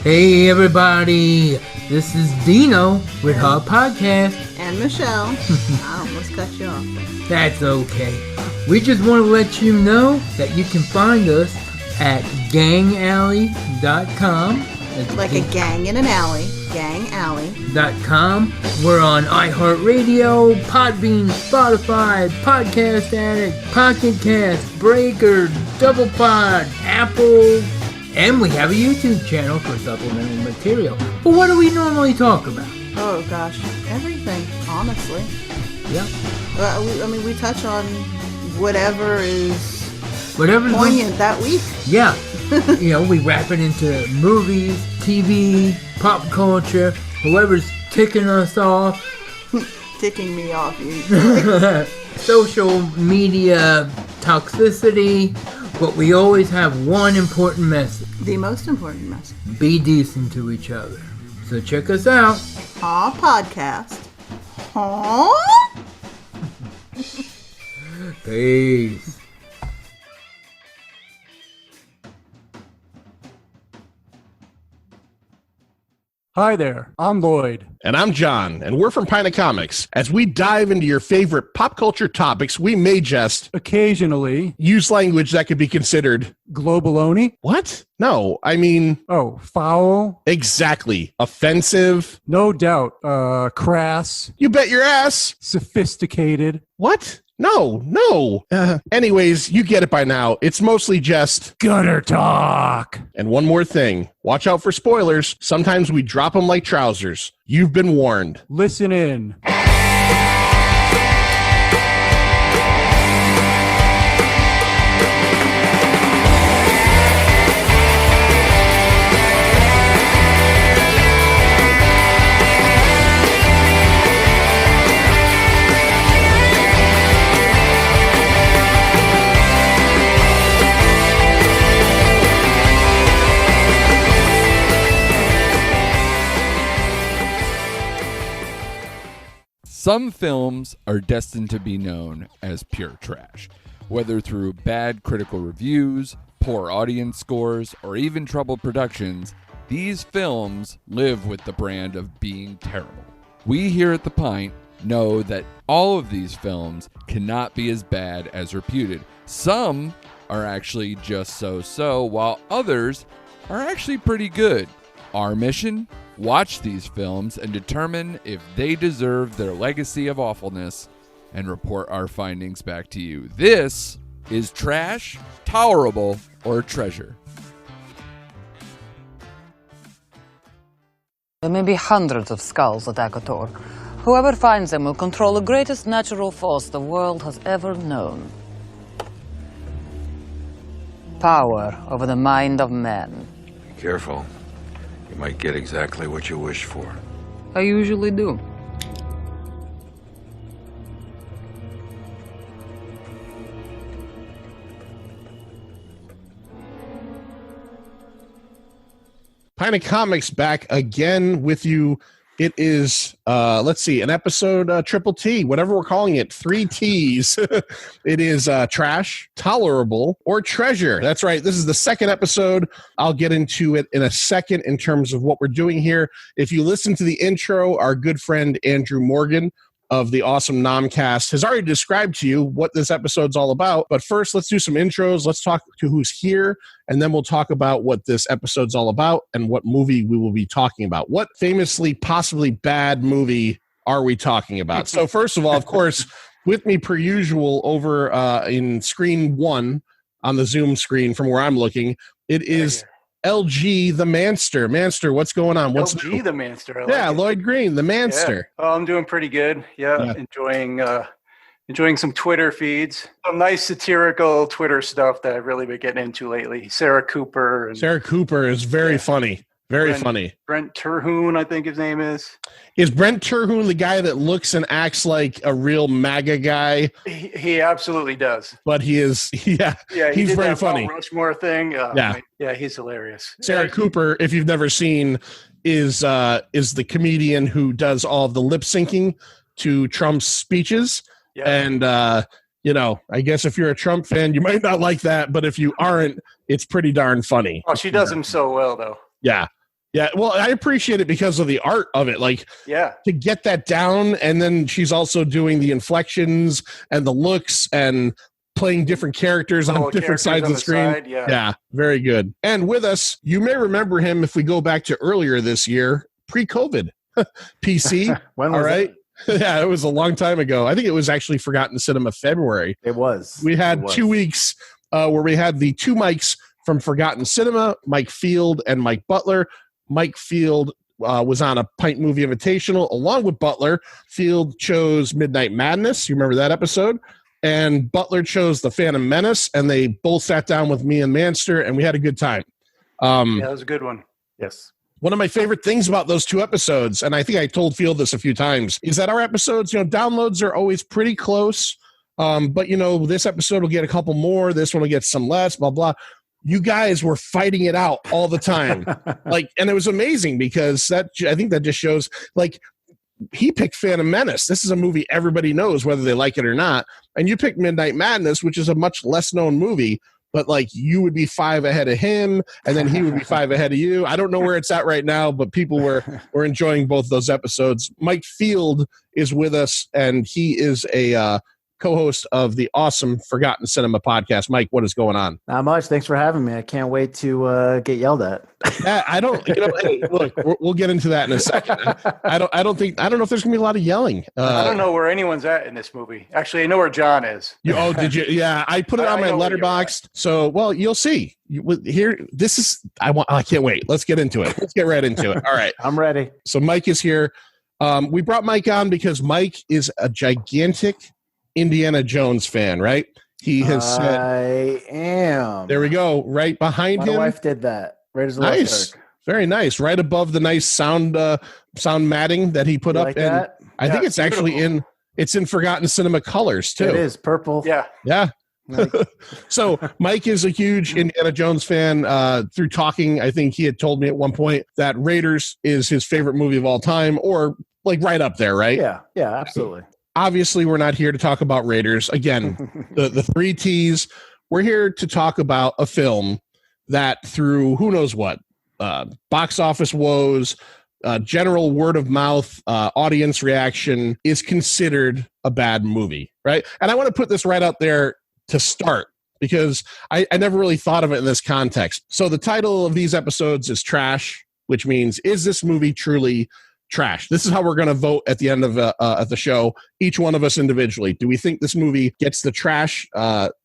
Hey everybody, this is Dino with our podcast. And Michelle. I almost cut you off. That's okay. We just want to let you know that you can find us at gangalley.com. Like a gang in an alley. Gang alley. .com. We're on iHeartRadio, Podbean, Spotify, Podcast Addict, Pocket Cast, Breaker, Double Pod, Apple, and we have a YouTube channel for supplemental material. But what do we normally talk about? Oh gosh, everything, honestly. Yep. We touch on whatever's poignant that week. Yeah. We wrap it into movies, TV, pop culture, whoever's ticking us off. Ticking me off, Social media toxicity. But we always have one important message. The most important message. Be decent to each other. So check us out. Our podcast. Peace. Hi there, I'm Lloyd. And I'm John, and we're from Pint Comics. As we dive into your favorite pop culture topics, we may just occasionally use language that could be considered globaloney. What? No, I mean... Oh, foul? Exactly. Offensive? No doubt. Crass? You bet your ass. Sophisticated? What? No. Anyways, you get it by now. It's mostly just gutter talk. And one more thing. Watch out for spoilers. Sometimes we drop them like trousers. You've been warned. Listen in. Some films are destined to be known as pure trash, whether through bad critical reviews, poor audience scores, or even troubled productions. These films live with the brand of being terrible. We here at The Pint know that all of these films cannot be as bad as reputed. Some are actually just so-so, while others are actually pretty good. Our mission? Watch these films and determine if they deserve their legacy of awfulness and report our findings back to you. This is Trash, Tolerable, or Treasure. There may be hundreds of skulls at Akator. Whoever finds them will control the greatest natural force the world has ever known. Power over the mind of men. Be careful. You might get exactly what you wish for. I usually do. Pint Comics back again with you. It is, an episode triple T, whatever we're calling it, 3 T's. It is Trash, Tolerable, or Treasure. That's right. This is the second episode. I'll get into it in a second in terms of what we're doing here. If you listen to the intro, our good friend Andrew Morgan of the awesome Nomcast has already described to you what this episode's all about. But first, let's do some intros. Let's talk to who's here, and then we'll talk about what this episode's all about and what movie we will be talking about. What famously, possibly bad movie are we talking about? So first of all, of course, with me per usual over in screen 1 on the Zoom screen from where I'm looking, it is LG the Manster. Manster, what's going on? What's LG the Manster? Lloyd Green, the Manster. Yeah. Oh, I'm doing pretty good. Yeah. Enjoying some Twitter feeds. Some nice satirical Twitter stuff that I've really been getting into lately. Sarah Cooper is very funny. Very funny. Brent Terhune, I think his name is. Is Brent Terhune the guy that looks and acts like a real MAGA guy? He absolutely does. But he is, he's very funny. Mount Rushmore thing. He's hilarious. Sarah Cooper, if you've never seen, is the comedian who does all of the lip syncing to Trump's speeches. Yeah. And I guess if you're a Trump fan, you might not like that, but if you aren't, it's pretty darn funny. Oh, she does him so well, though. Yeah. Yeah, well, I appreciate it because of the art of it. Like, to get that down, and then she's also doing the inflections and the looks and playing different characters on different sides of the screen. Yeah, very good. And with us, you may remember him if we go back to earlier this year, pre-COVID, PC. When was it? Yeah, it was a long time ago. I think it was actually Forgotten Cinema February. It was. We had 2 weeks where we had the two mics from Forgotten Cinema, Mike Field and Mike Butler. Mike Field was on a Pint Movie Invitational along with Butler. Field chose Midnight Madness. You remember that episode? And Butler chose The Phantom Menace, and they both sat down with me and Manster, and we had a good time. Yeah, that was a good one. Yes. One of my favorite things about those two episodes, and I think I told Field this a few times, is that our episodes, downloads are always pretty close. But, this episode will get a couple more. This one will get some less, blah, blah. You guys were fighting it out all the time. And it was amazing because I think that just shows, he picked Phantom Menace. This is a movie everybody knows whether they like it or not. And you picked Midnight Madness, which is a much less known movie, but you would be 5 ahead of him, and then he would be 5 ahead of you. I don't know where it's at right now, but people were enjoying both those episodes. Mike Field is with us, and he is a co-host of the awesome Forgotten Cinema podcast. Mike, what is going on? Not much. Thanks for having me. I can't wait to get yelled at. I don't. Hey, look, we'll get into that in a second. I don't know if there's gonna be a lot of yelling. I don't know where anyone's at in this movie. Actually, I know where John is. Did you? Yeah, I put it on my Letterboxd. So, well, you'll see. Here, this is. I can't wait. Let's get into it. Let's get right into it. All right, I'm ready. So, Mike is here. We brought Mike on because Mike is a gigantic Indiana Jones fan, right? He has said, I am. There we go. Right behind him. My wife did that. Right as nice. Very nice. Right above the nice sound matting that he put up. Like and that? I think it's actually in Forgotten Cinema colors too. It is purple. Yeah. Yeah. So Mike is a huge Indiana Jones fan. Through talking, I think he had told me at one point that Raiders is his favorite movie of all time, or right up there, right? Yeah. Yeah, absolutely. Obviously, we're not here to talk about Raiders. Again, the 3 T's. We're here to talk about a film that through who knows what, box office woes, general word of mouth, audience reaction, is considered a bad movie, right? And I want to put this right out there to start because I never really thought of it in this context. So the title of these episodes is Trash, which means, is this movie truly trash? This is how we're going to vote at the end of the show, each one of us individually. Do we think this movie gets the trash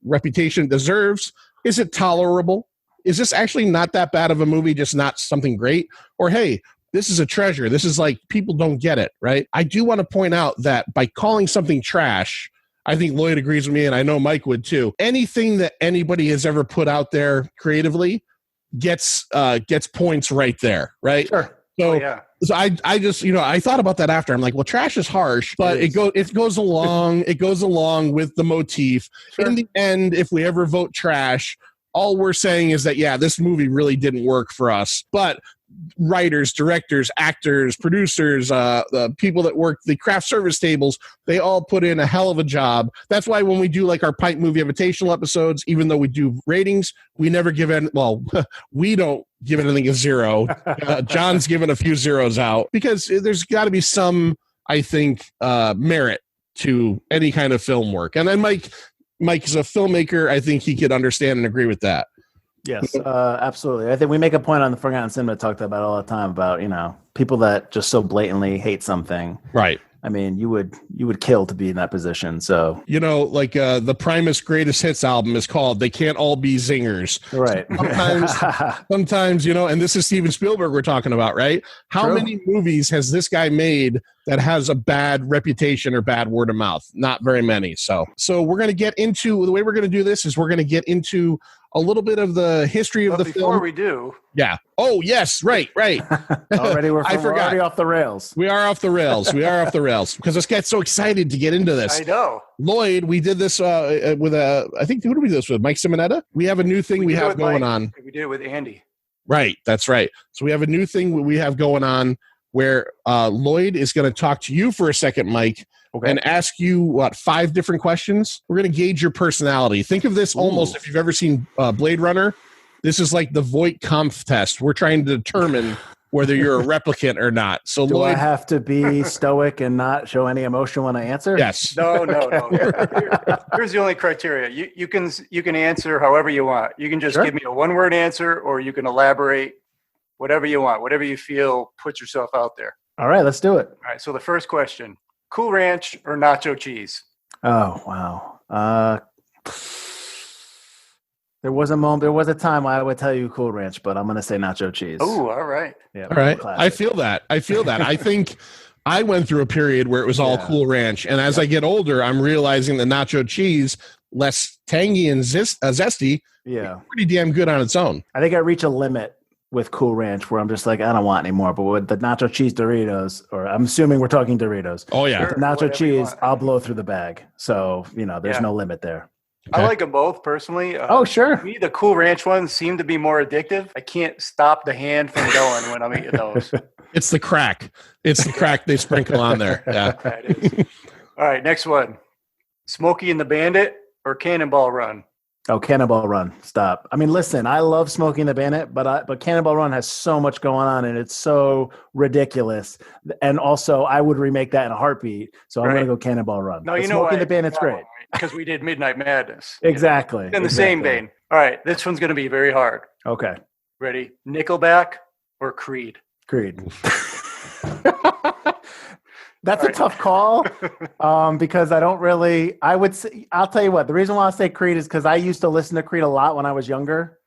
reputation it deserves? Is it tolerable? Is this actually not that bad of a movie, just not something great? Or, hey, this is a treasure. This is people don't get it, right? I do want to point out that by calling something trash, I think Lloyd agrees with me, and I know Mike would too. Anything that anybody has ever put out there creatively gets points right there, right? Sure. So I just I thought about that after. I'm like, well, trash is harsh, but it goes along with the motif. Sure. In the end, if we ever vote trash, all we're saying is that this movie really didn't work for us. But writers, directors, actors, producers, the people that work the craft service tables, they all put in a hell of a job. That's why when we do our Pint Movie Invitational episodes, even though we do ratings, we never give in. Well, we don't give anything a 0. John's given a few zeros out because there's got to be some, I think, merit to any kind of film work. And then Mike is a filmmaker. I think he could understand and agree with that. Yes, absolutely. I think we make a point on the Forgotten Cinema talked about all the time about, people that just so blatantly hate something. Right. I mean, you would kill to be in that position. So the Primus Greatest Hits album is called "They Can't All Be Zingers." Right. Sometimes, and this is Steven Spielberg we're talking about, right? How many movies has this guy made that has a bad reputation or bad word of mouth? Not very many. So we're going to get into the way we're going to do this is we're going to get into a little bit of the history of the film. Before we do. Yeah. Oh, yes. Right. Already we're already off the rails. We are off the rails. Because this guy's so excited to get into this. I know. Lloyd, we did this with I think, who did we do this with? Mike Simonetta? We have a new thing we have going on. We did it with Andy. Right. That's right. So we have a new thing we have going on where Lloyd is going to talk to you for a second, Mike, and ask you, 5 different questions. We're going to gauge your personality. Think of this almost, if you've ever seen Blade Runner, this is like the Voight-Kampff test. We're trying to determine whether you're a replicant or not. So Do Lloyd, I have to be stoic and not show any emotion when I answer? yes. No. Here's the only criteria. You can answer however you want. You can just give me a one-word answer, or you can elaborate, whatever you want, whatever you feel. Put yourself out there. All right, let's do it. All right. So the first question: Cool Ranch or nacho cheese? Oh wow. There was a time I would tell you Cool Ranch, but I'm going to say nacho cheese. Oh, all right. Yeah, All right. classic. I feel that. I think I went through a period where it was all Cool Ranch. And as I get older, I'm realizing the nacho cheese, less tangy and zesty, pretty damn good on its own. I think I reach a limit with Cool Ranch where I'm just like, I don't want any more. But with the nacho cheese Doritos, or I'm assuming we're talking Doritos. Oh, yeah. With the nacho cheese, I'll blow through the bag. So, there's no limit there. Okay. I like them both personally. Sure. To me, the Cool Ranch ones seem to be more addictive. I can't stop the hand from going when I'm eating those. It's the crack. It's the crack they sprinkle on there. Yeah. It is. All right, next one. Smokey and the Bandit or Cannonball Run? Oh, Cannonball Run. Stop. I mean, listen, I love Smokey and the Bandit, but Cannonball Run has so much going on and it's so ridiculous. And also, I would remake that in a heartbeat. So I'm going to go Cannonball Run. No, but you know Smokey and the Bandit's great. Because we did Midnight Madness. Exactly. In the same vein. All right, this one's going to be very hard. Okay. Ready? Nickelback or Creed? Creed. That's a tough call because I'll tell you what, the reason why I say Creed is because I used to listen to Creed a lot when I was younger.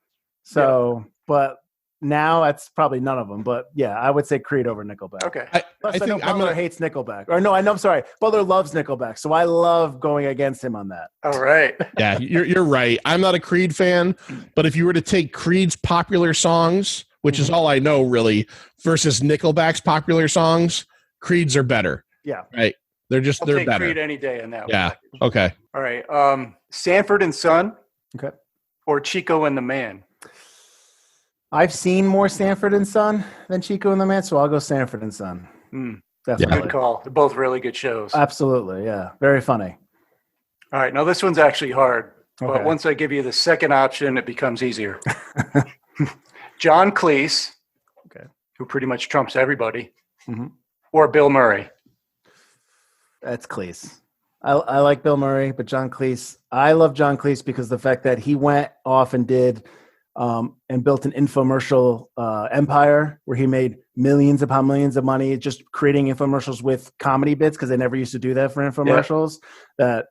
So, but now it's probably none of them. But yeah, I would say Creed over Nickelback. Okay. Plus, I know Butler hates Nickelback. Or no, I'm sorry. Butler loves Nickelback. So I love going against him on that. All right. Yeah, you're right. I'm not a Creed fan, but if you were to take Creed's popular songs, which is all I know really, versus Nickelback's popular songs, Creed's are better. Yeah. Right. They're Take better. Creed any day in that Yeah. one. Okay. All right. Sanford and Son. Okay. Or Chico and the Man. I've seen more Sanford and Son than Chico and the Man, so I'll go Sanford and Son. Definitely. Good call. They're both really good shows. Absolutely. Yeah. Very funny. All right. Now this one's actually hard, Okay. but once I give you the second option, it becomes easier. John Cleese, who pretty much trumps everybody, or Bill Murray. That's Cleese. I like Bill Murray, but John Cleese, I love John Cleese because the fact that he went off and did and built an infomercial empire where he made millions upon millions of money just creating infomercials with comedy bits because they never used to do that for infomercials. That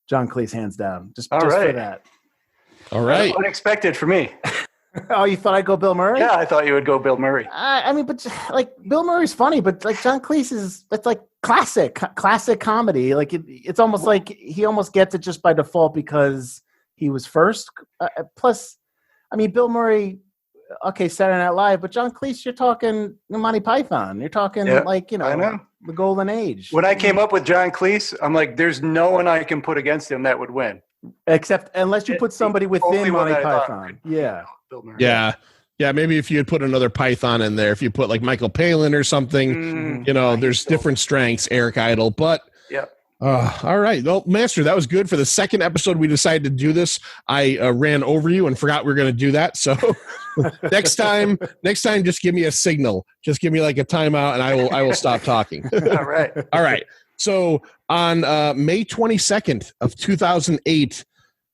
John Cleese, hands down. Just for that. All right. Unexpected for me. Oh, you thought I'd go Bill Murray? Yeah, I thought you would go Bill Murray. I mean, but like Bill Murray's funny, but like John Cleese that's like classic comedy. Like it's almost like he almost gets it just by default because he was first. Plus, I mean, Bill Murray, okay, Saturday Night Live, but John Cleese, you're talking Monty Python. You're talking I know. The golden age. When I came up with John Cleese, I'm like, there's no one I can put against him that would win. Except unless you put somebody within Monty I Python. Yeah. Bill Murray. Yeah. Yeah, maybe if you had put another Python in there, if you put like Michael Palin or something, there's different strengths, Eric Idle, but all right. Well, Master, that was good. For the second episode we decided to do this, I ran over you and forgot we were going to do that. So next time, just give me a signal. Just give me like a timeout and I will stop talking. All right. All right. So on May 22nd of 2008,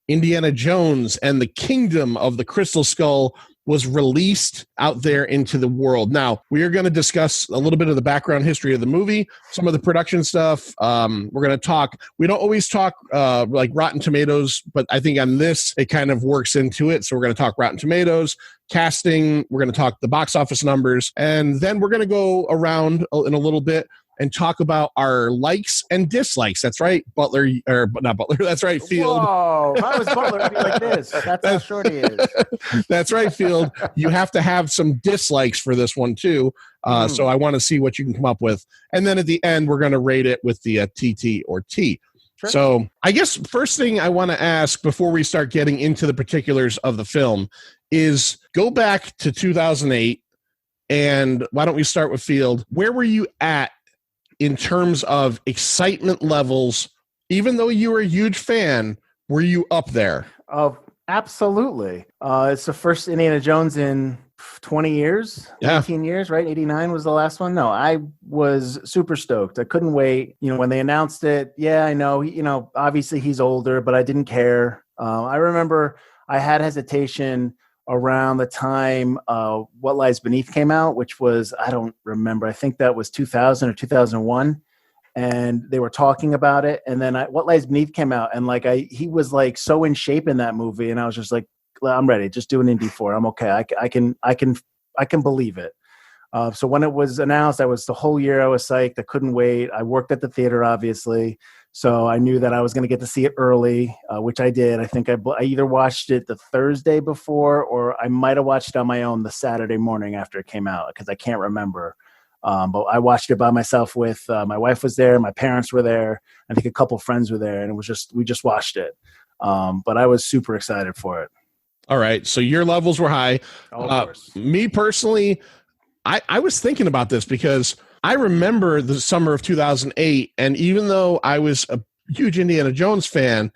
Indiana Jones and the Kingdom of the Crystal Skull was released out there into the world. Now, we are going to discuss a little bit of the background history of the movie, some of the production stuff. We're going to talk. We don't always talk like Rotten Tomatoes, but I think on this, it kind of works into it. So we're going to talk Rotten Tomatoes, casting. We're going to talk the box office numbers. And then we're going to go around in a little bit and talk about our likes and dislikes. That's right, Butler, or not Butler. That's right, Field. Whoa, if I was Butler, it'd be like this. That's how short he is. That's right, Field. You have to have some dislikes for this one too. So I want to see what you can come up with, and then at the end we're going to rate it with the TT or T. Sure. So I guess first thing I want to ask before we start getting into the particulars of the film is go back to 2008, and why don't we start with Field? Where were you at in terms of excitement levels? Even though you were a huge fan, were you up there? Absolutely. It's the first Indiana Jones in 20 years, Yeah. 18 years, right? 89 was the last one. No, I was super stoked. I couldn't wait. When they announced it, yeah, I know, obviously he's older, but I didn't care. I remember I had hesitation around the time What Lies Beneath came out, which was, I don't remember. I think that was 2000 or 2001. And they were talking about it. And then What Lies Beneath came out, and he was like so in shape in that movie. And I was just like, I'm ready. Just do an Indy 4. I'm okay. I can believe it. So when it was announced, I was the whole year I was psyched. I couldn't wait. I worked at the theater, obviously. So I knew that I was going to get to see it early, which I did. I think I either watched it the Thursday before, or I might have watched it on my own the Saturday morning after it came out, because I can't remember. But I watched it by myself with my wife was there, my parents were there, I think a couple friends were there, and we just watched it. But I was super excited for it. All right, so your levels were high. Of course. Me personally, I was thinking about this because I remember the summer of 2008, and even though I was a huge Indiana Jones fan,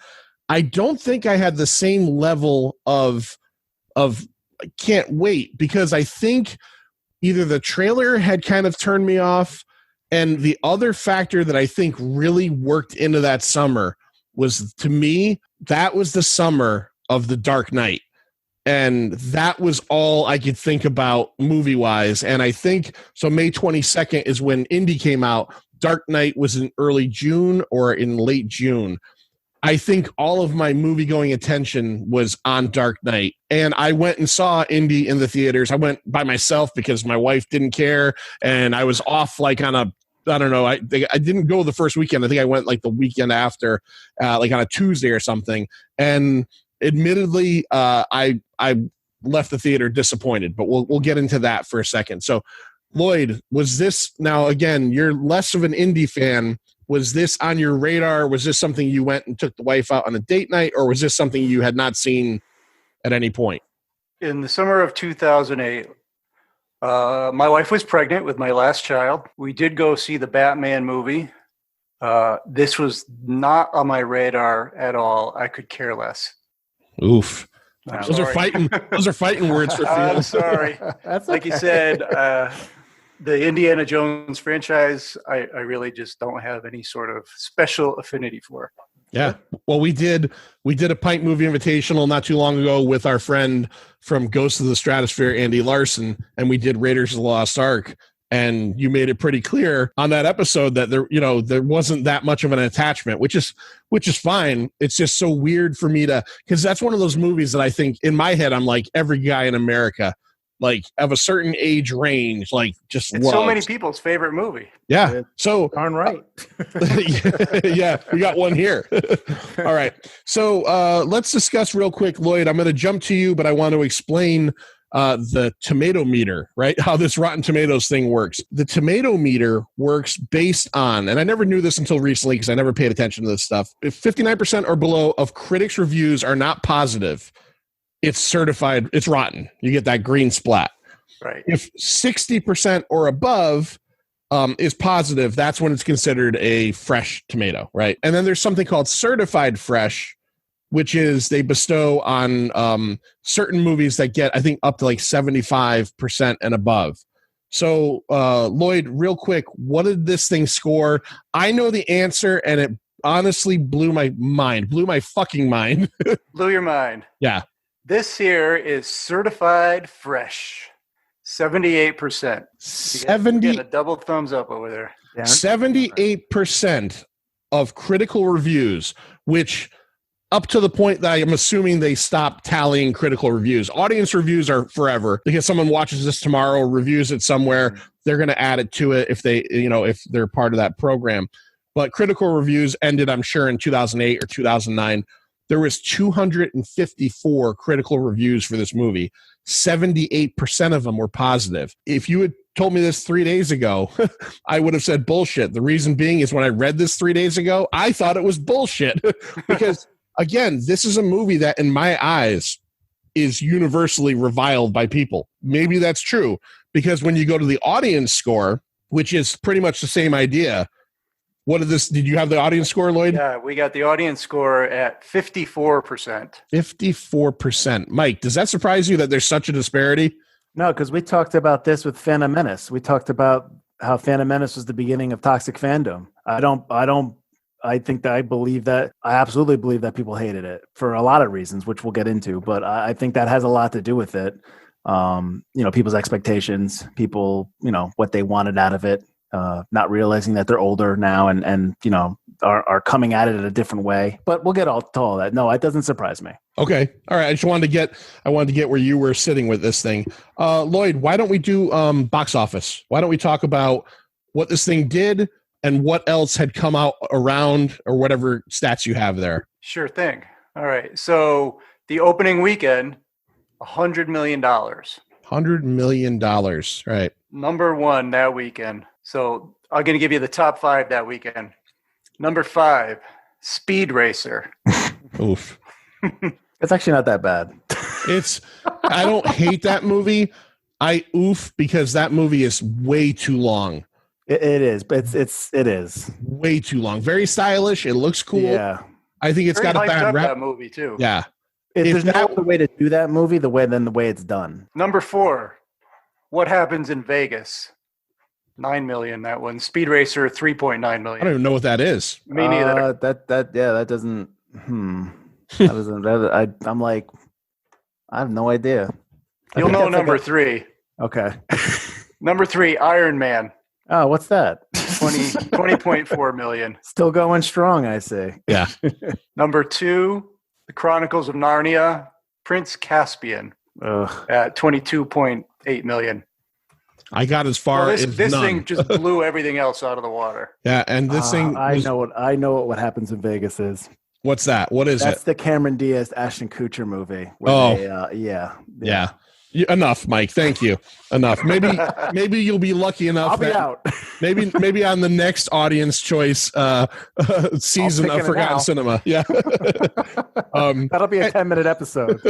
I don't think I had the same level of can't wait, because I think either the trailer had kind of turned me off, and the other factor that I think really worked into that summer was, to me, that was the summer of The Dark Knight. And that was all I could think about movie-wise. And I think, so May 22nd is when Indy came out. Dark Knight was in early June or in late June. I think all of my movie-going attention was on Dark Knight. And I went and saw Indy in the theaters. I went by myself because my wife didn't care. And I was off like on a, I don't know, I didn't go the first weekend. I think I went like the weekend after, like on a Tuesday or something. And admittedly, I left the theater disappointed, but we'll get into that for a second. So, Lloyd, was this, now again, you're less of an Indy fan. Was this on your radar? Was this something you went and took the wife out on a date night, or was this something you had not seen at any point? In the summer of 2008, my wife was pregnant with my last child. We did go see the Batman movie. This was not on my radar at all. I could care less. Oof. I'm Those sorry. are fighting words for I'm Felix. sorry. That's Like you said, the Indiana Jones franchise, I really just don't have any sort of special affinity for. Yeah. Well, we did a Pint Movie Invitational not too long ago with our friend from Ghosts of the Stratosphere, Andy Larson, and we did Raiders of the Lost Ark. And you made it pretty clear on that episode that there wasn't that much of an attachment, which is fine. It's just so weird for me because that's one of those movies that I think in my head, I'm like, every guy in America, like of a certain age range, like just it's loves. So many people's favorite movie. Yeah. So darn right. yeah, we got one here. All right. So let's discuss real quick, Lloyd. I'm going to jump to you, but I want to explain the tomato meter, right? How this Rotten Tomatoes thing works. The tomato meter works based on, and I never knew this until recently because I never paid attention to this stuff. If 59% or below of critics' reviews are not positive, it's certified, it's rotten. You get that green splat. Right. If 60% or above is positive, that's when it's considered a fresh tomato, right? And then there's something called certified fresh, which is they bestow on certain movies that get, I think, up to like 75% and above. So, Lloyd, real quick, what did this thing score? I know the answer, and it honestly blew my fucking mind. Blew your mind. Yeah. This here is certified fresh. 78%. 70, getting a double thumbs up over there. 78% of critical reviews, which up to the point that I am assuming they stopped tallying critical reviews. Audience reviews are forever because someone watches this tomorrow, reviews it somewhere, they're going to add it to it if they, if they're part of that program. But critical reviews ended, I'm sure, in 2008 or 2009. There was 254 critical reviews for this movie. 78% of them were positive. If you had told me this 3 days ago, I would have said bullshit. The reason being is when I read this 3 days ago, I thought it was bullshit because, again, this is a movie that in my eyes is universally reviled by people. Maybe that's true because when you go to the audience score, which is pretty much the same idea, Did you have the audience score, Lloyd? Yeah, we got the audience score at 54%. 54%. Mike, does that surprise you that there's such a disparity? No, because we talked about this with Phantom Menace. We talked about how Phantom Menace was the beginning of toxic fandom. I absolutely believe that people hated it for a lot of reasons, which we'll get into, but I think that has a lot to do with it. People's expectations, people, what they wanted out of it, not realizing that they're older now and are coming at it in a different way. But we'll get to all that. No, it doesn't surprise me. Okay. All right. I wanted to get where you were sitting with this thing. Lloyd, why don't we do box office? Why don't we talk about what this thing did and what else had come out around, or whatever stats you have there? Sure thing. All right. So the opening weekend, $100 million. $100 million. Right. Number one that weekend. So I'm going to give you the top 5 that weekend. Number 5, Speed Racer. Oof. It's actually not that bad. I don't hate that movie. I oof because that movie is way too long. It is, but it is way too long. Very stylish. It looks cool. Yeah. I think it's Very got a bad rep. That movie too. Yeah. There's no other way to do that movie the way it's done. Number 4, What Happens in Vegas. 9 million, that one. Speed Racer, 3.9 million. I don't even know what that is. Me neither. That doesn't. That doesn't. I'm like, I have no idea. You'll know number 3. Okay. Number 3, Iron Man. Oh, what's that? 20.4 million. Still going strong, I say. Yeah. Number 2, The Chronicles of Narnia, Prince Caspian. At 22.8 million. I got as far as this none. thing just blew everything else out of the water. Yeah, and this thing. I know what happens in Vegas is. What's that? What is That's it? the Cameron Diaz, Ashton Kutcher movie. Yeah. Enough, Mike. Thank you. Enough. Maybe you'll be lucky enough. I'll be out. maybe on the next audience choice season of Forgotten Cinema. Yeah. That'll be a 10-minute episode.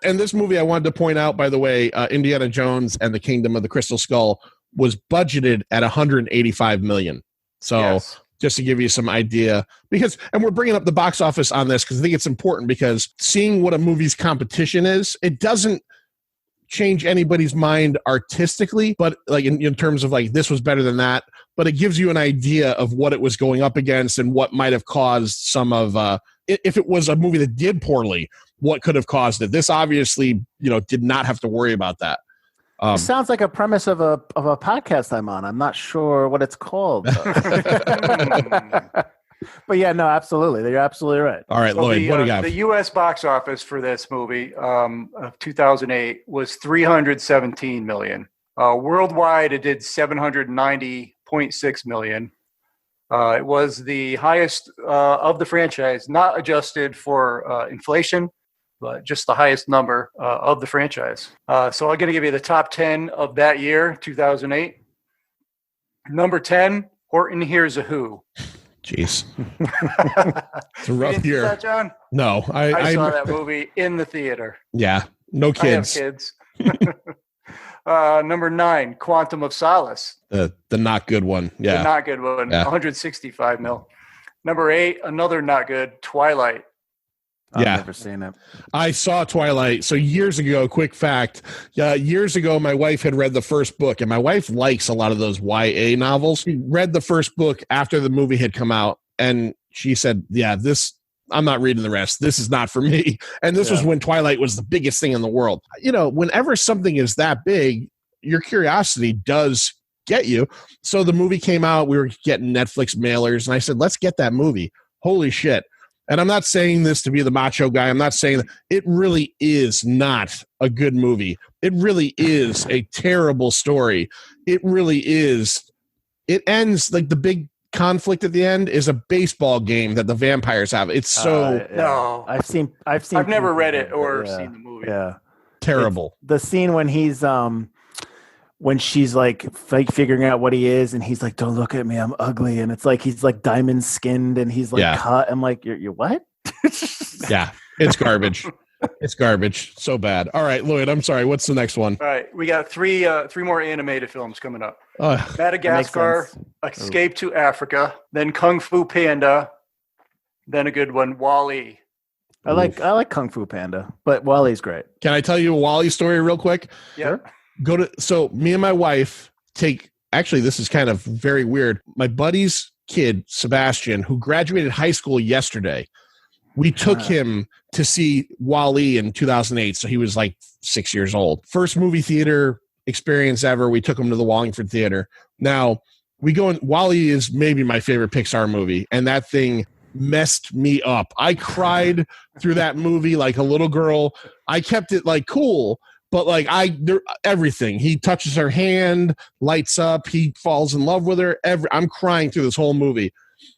And this movie, I wanted to point out, by the way, Indiana Jones and the Kingdom of the Crystal Skull was budgeted at $185 million. So. Yes. Just to give you some idea, and we're bringing up the box office on this because I think it's important, because seeing what a movie's competition is, it doesn't change anybody's mind artistically, but like in terms of like this was better than that, but it gives you an idea of what it was going up against and what might have caused some of if it was a movie that did poorly, what could have caused it. This obviously did not have to worry about that. It sounds like a premise of a podcast I'm on. I'm not sure what it's called. But yeah, no, absolutely. You're absolutely right. All right, Lloyd, what do you got? The U.S. box office for this movie of 2008 was $317 million. Worldwide, it did $790.6 million. It was the highest of the franchise, not adjusted for inflation, but just the highest number of the franchise. So I'm going to give you the top 10 of that year, 2008. Number 10, Horton Hears a Who. Jeez. It's a rough year. That, John? No. I saw that movie in the theater. Yeah. No kids. I have kids. Number 9, Quantum of Solace. The not good one. Yeah. The not good one. Yeah. 165 mil. Number 8, another not good, Twilight. I've never seen it. I saw Twilight. So years ago, quick fact, years ago, my wife had read the first book, and my wife likes a lot of those YA novels. She read the first book after the movie had come out, and she said, I'm not reading the rest. This is not for me. And this was when Twilight was the biggest thing in the world. Whenever something is that big, your curiosity does get you. So the movie came out, we were getting Netflix mailers, and I said, let's get that movie. Holy shit. And I'm not saying this to be the macho guy. I'm not saying that. It really is not a good movie. It really is a terrible story. It really is. It ends like the big conflict at the end is a baseball game that the vampires have. It's so no. I've never read it or seen the movie. Yeah. Terrible. It's the scene when he's when she's like figuring out what he is, and he's like, "Don't look at me, I'm ugly," and it's like he's like diamond skinned, and he's like cut. I'm like, "You're what?" Yeah, it's garbage. It's garbage. So bad. All right, Lloyd, I'm sorry. What's the next one? All right, we got three more animated films coming up. That Madagascar, Escape to Africa, then Kung Fu Panda, then a good one, Wall-E. I like Kung Fu Panda, but Wally's great. Can I tell you a Wall-E story real quick? Yeah. So me and my wife actually, this is kind of very weird. My buddy's kid, Sebastian, who graduated high school yesterday, we took him to see Wall-E in 2008. So he was like 6 years old. First movie theater experience ever. We took him to the Wallingford Theater. Now we go in. Wall-E is maybe my favorite Pixar movie, and that thing messed me up. I cried through that movie like a little girl. I kept it like cool, but like everything. He touches her hand, lights up. He falls in love with her. I'm crying through this whole movie.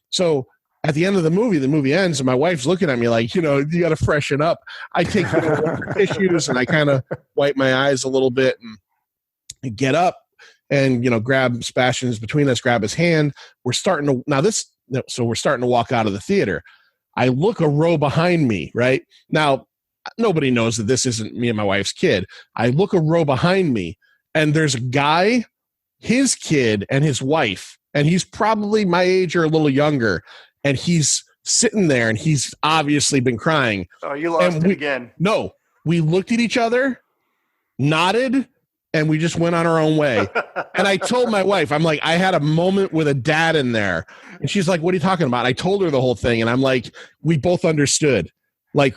So at the end of the movie ends, and my wife's looking at me like, you got to freshen up. I take tissues and I kind of wipe my eyes a little bit and get up and, grab Sebastian's between us, grab his hand. We're starting to walk out of the theater. I look a row behind me, right? Now, nobody knows that this isn't me and my wife's kid. I look a row behind me, and there's a guy, his kid, and his wife, and he's probably my age or a little younger, and he's sitting there, and he's obviously been crying. Oh, you lost it again. No, we looked at each other, nodded, and we just went on our own way. And I told my wife, I'm like, I had a moment with a dad in there. And she's like, what are you talking about? I told her the whole thing. And I'm like, we both understood. Like,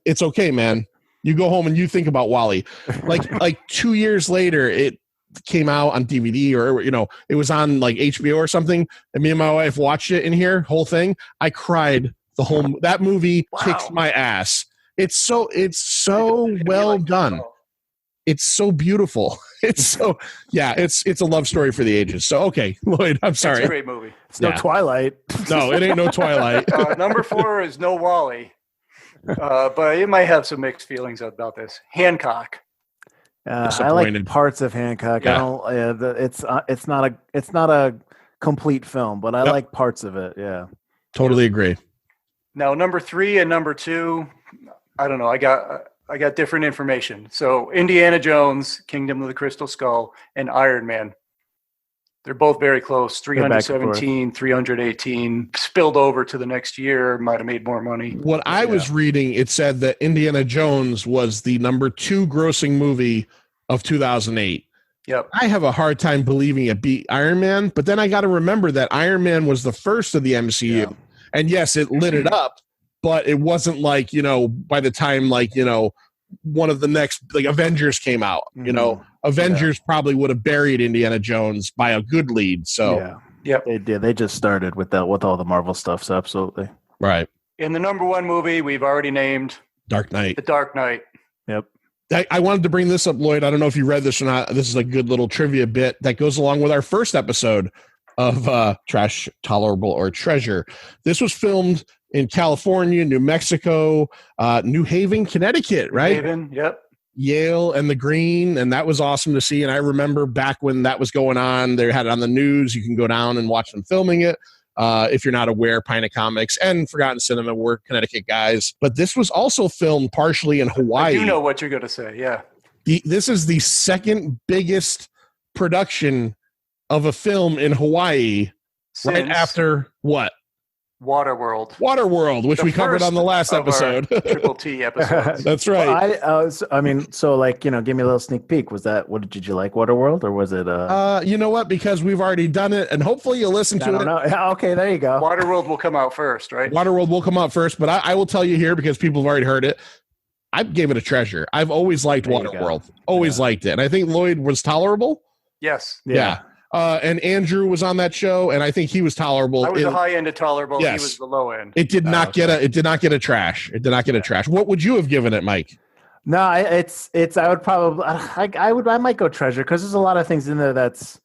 It's okay, man. You go home and you think about Wall-E. Like 2 years later, it came out on DVD or, it was on like HBO or something. And me and my wife watched it in here, whole thing. I cried that movie kicks my ass. It's so well done. It's so beautiful. It's a love story for the ages. So, okay, Lloyd, I'm sorry. It's a great movie. It's no Twilight. No, it ain't no Twilight. Number 4 is no Wall-E. But you might have some mixed feelings about this. Hancock. I like parts of Hancock. Yeah. I don't. It's not a complete film, but I like parts of it. Yeah, totally agree. Now, number 3 and number 2, I don't know. I got different information. So, Indiana Jones, Kingdom of the Crystal Skull, and Iron Man. They're both very close. 317, 318. Spilled over to the next year. Might have made more money. What I was reading, it said that Indiana Jones was the number 2 grossing movie of 2008. Yep. I have a hard time believing it beat Iron Man, but then I got to remember that Iron Man was the first of the MCU. Yeah. And yes, it lit it up, but it wasn't like, by the time one of the next Avengers came out, Avengers probably would have buried Indiana Jones by a good lead. So they did. They just started with all the Marvel stuff. So absolutely. Right. In the number 1 movie, we've already named Dark Knight. The Dark Knight. Yep. I wanted to bring this up, Lloyd. I don't know if you read this or not. This is a good little trivia bit that goes along with our first episode of Trash, Tolerable, or Treasure. This was filmed in California, New Mexico, New Haven, Connecticut, right? New Haven, yep. Yale and the Green, and that was awesome to see. And I remember back when that was going on, they had it on the news. You can go down and watch them filming it. If you're not aware, Pint of Comics and Forgotten Cinema, we're Connecticut guys. But this was also filmed partially in Hawaii. I do know what you're going to say, yeah. This is the second biggest production of a film in Hawaii right after what? Waterworld, which we covered on the last episode. Triple T episode. That's right. Well, give me a little sneak peek. Did you like Waterworld, or was it? You know what? Because we've already done it, and hopefully you'll listen to it. Okay, there you go. Waterworld will come out first, right? Waterworld will come out first, but I will tell you here because people have already heard it. I gave it a treasure. I've always liked Waterworld. Always liked it, and I think Lloyd was tolerable. Yes. Yeah. And Andrew was on that show, and I think he was tolerable. I was the high end of tolerable. Yes. He was the low end. It did not get a trash. It did not get a trash. What would you have given it, Mike? No, I would probably I might go treasure because there's a lot of things in there that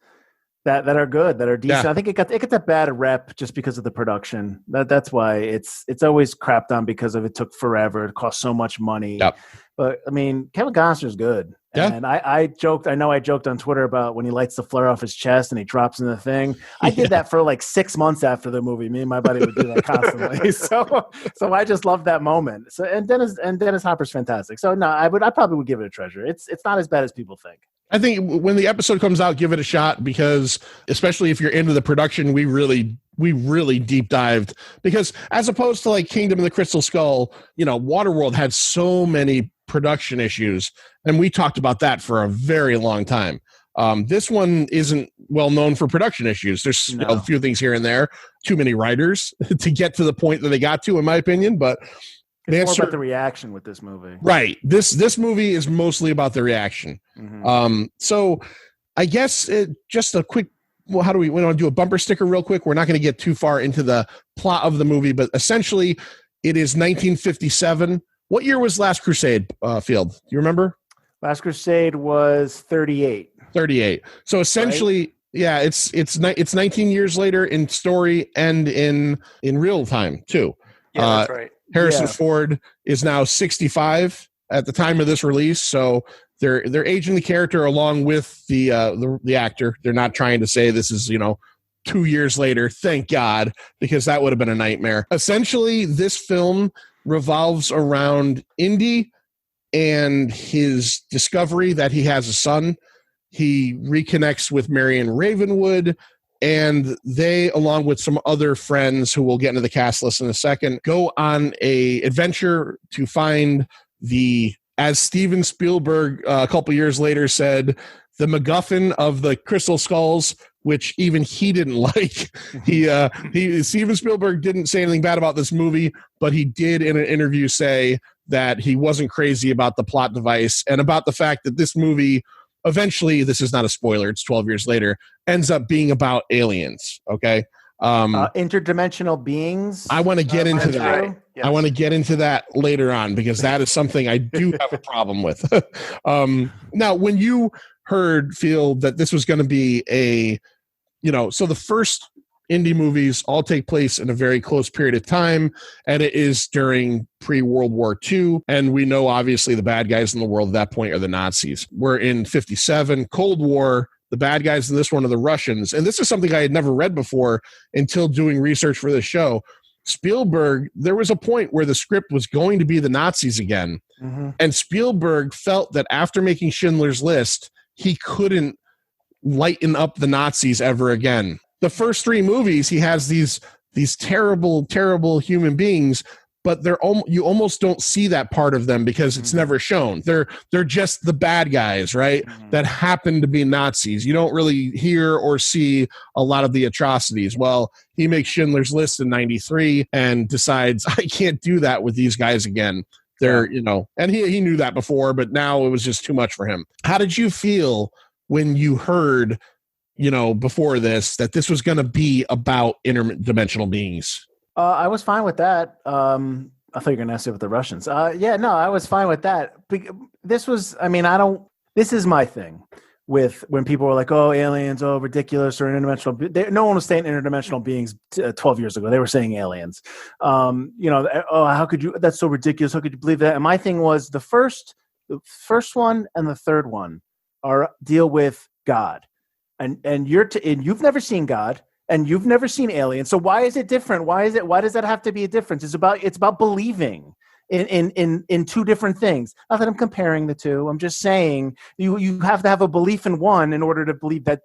are good, that are decent. Yeah. I think it gets a bad rep just because of the production. That's why it's always crapped on because of it took forever. It cost so much money. Yep. But I mean, Kevin Costner's good. Yeah. And I joked on Twitter about when he lights the flare off his chest and he drops in the thing. I did that for like 6 months after the movie. Me and my buddy would do that constantly. So I just loved that moment. So and Dennis Hopper's fantastic. So no, I probably would give it a treasure. It's not as bad as people think. I think when the episode comes out, give it a shot, because especially if you're into the production, we really deep dived, because as opposed to like Kingdom of the Crystal Skull, Waterworld had so many production issues, and we talked about that for a very long time. This one isn't well known for production issues. There's a few things here and there, too many writers to get to the point that they got to, in my opinion, but it's more about the reaction with this movie. Right. This movie is mostly about the reaction. Mm-hmm. So I guess just a quick, we want to do a bumper sticker real quick. We're not going to get too far into the plot of the movie, but essentially it is 1957. What year was Last Crusade, Field? Do you remember? Last Crusade was 38. 38. So essentially, right? Yeah, it's 19 years later in story and in real time too. Yeah, that's right. Harrison Ford is now 65 at the time of this release, so they're aging the character along with the actor. They're not trying to say this is 2 years later. Thank God, because that would have been a nightmare. Essentially, this film revolves around Indy and his discovery that he has a son. He reconnects with Marion Ravenwood, and they, along with some other friends who we'll get into the cast list in a second, go on a adventure to find as Steven Spielberg a couple years later said, the MacGuffin of the Crystal Skulls, which even he didn't like. Steven Spielberg didn't say anything bad about this movie, but he did in an interview say that he wasn't crazy about the plot device and about the fact that this movie eventually, this is not a spoiler, it's 12 years later, ends up being about aliens. Okay. Interdimensional beings. I want to get into that. Right. Yes. I want to get into that later on, because that is something I do have a problem with. Now, when you heard, Phil, that this was going to be so the first indie movies all take place in a very close period of time, and it is during pre-World War II, and we know obviously the bad guys in the world at that point are the Nazis. We're in 57, Cold War. The bad guys in this one are the Russians, and this is something I had never read before until doing research for this show. Spielberg, there was a point where the script was going to be the Nazis again, and Spielberg felt that after making Schindler's List, he couldn't lighten up the Nazis ever again. The first three movies, he has these terrible, terrible human beings, but you almost don't see that part of them because it's never shown. They're just the bad guys, right? That happen to be Nazis. You don't really hear or see a lot of the atrocities. Well, he makes Schindler's List in 93 and decides, I can't do that with these guys again. They're, and he knew that before, but now it was just too much for him. How did you feel when you heard, before that this was going to be about interdimensional beings? I was fine with that. I thought you were going to ask it with the Russians. I was fine with that. This is my thing with when people were like, oh, aliens, oh, ridiculous, or interdimensional. No one was saying interdimensional beings 12 years ago. They were saying aliens. How could you, that's so ridiculous. How could you believe that? And my thing was the first one and the third one deal with God. And you've never seen God, and you've never seen aliens. So why is it different? Why does that have to be a difference? It's about believing in two different things. Not that I'm comparing the two. I'm just saying you have to have a belief in one in order to believe that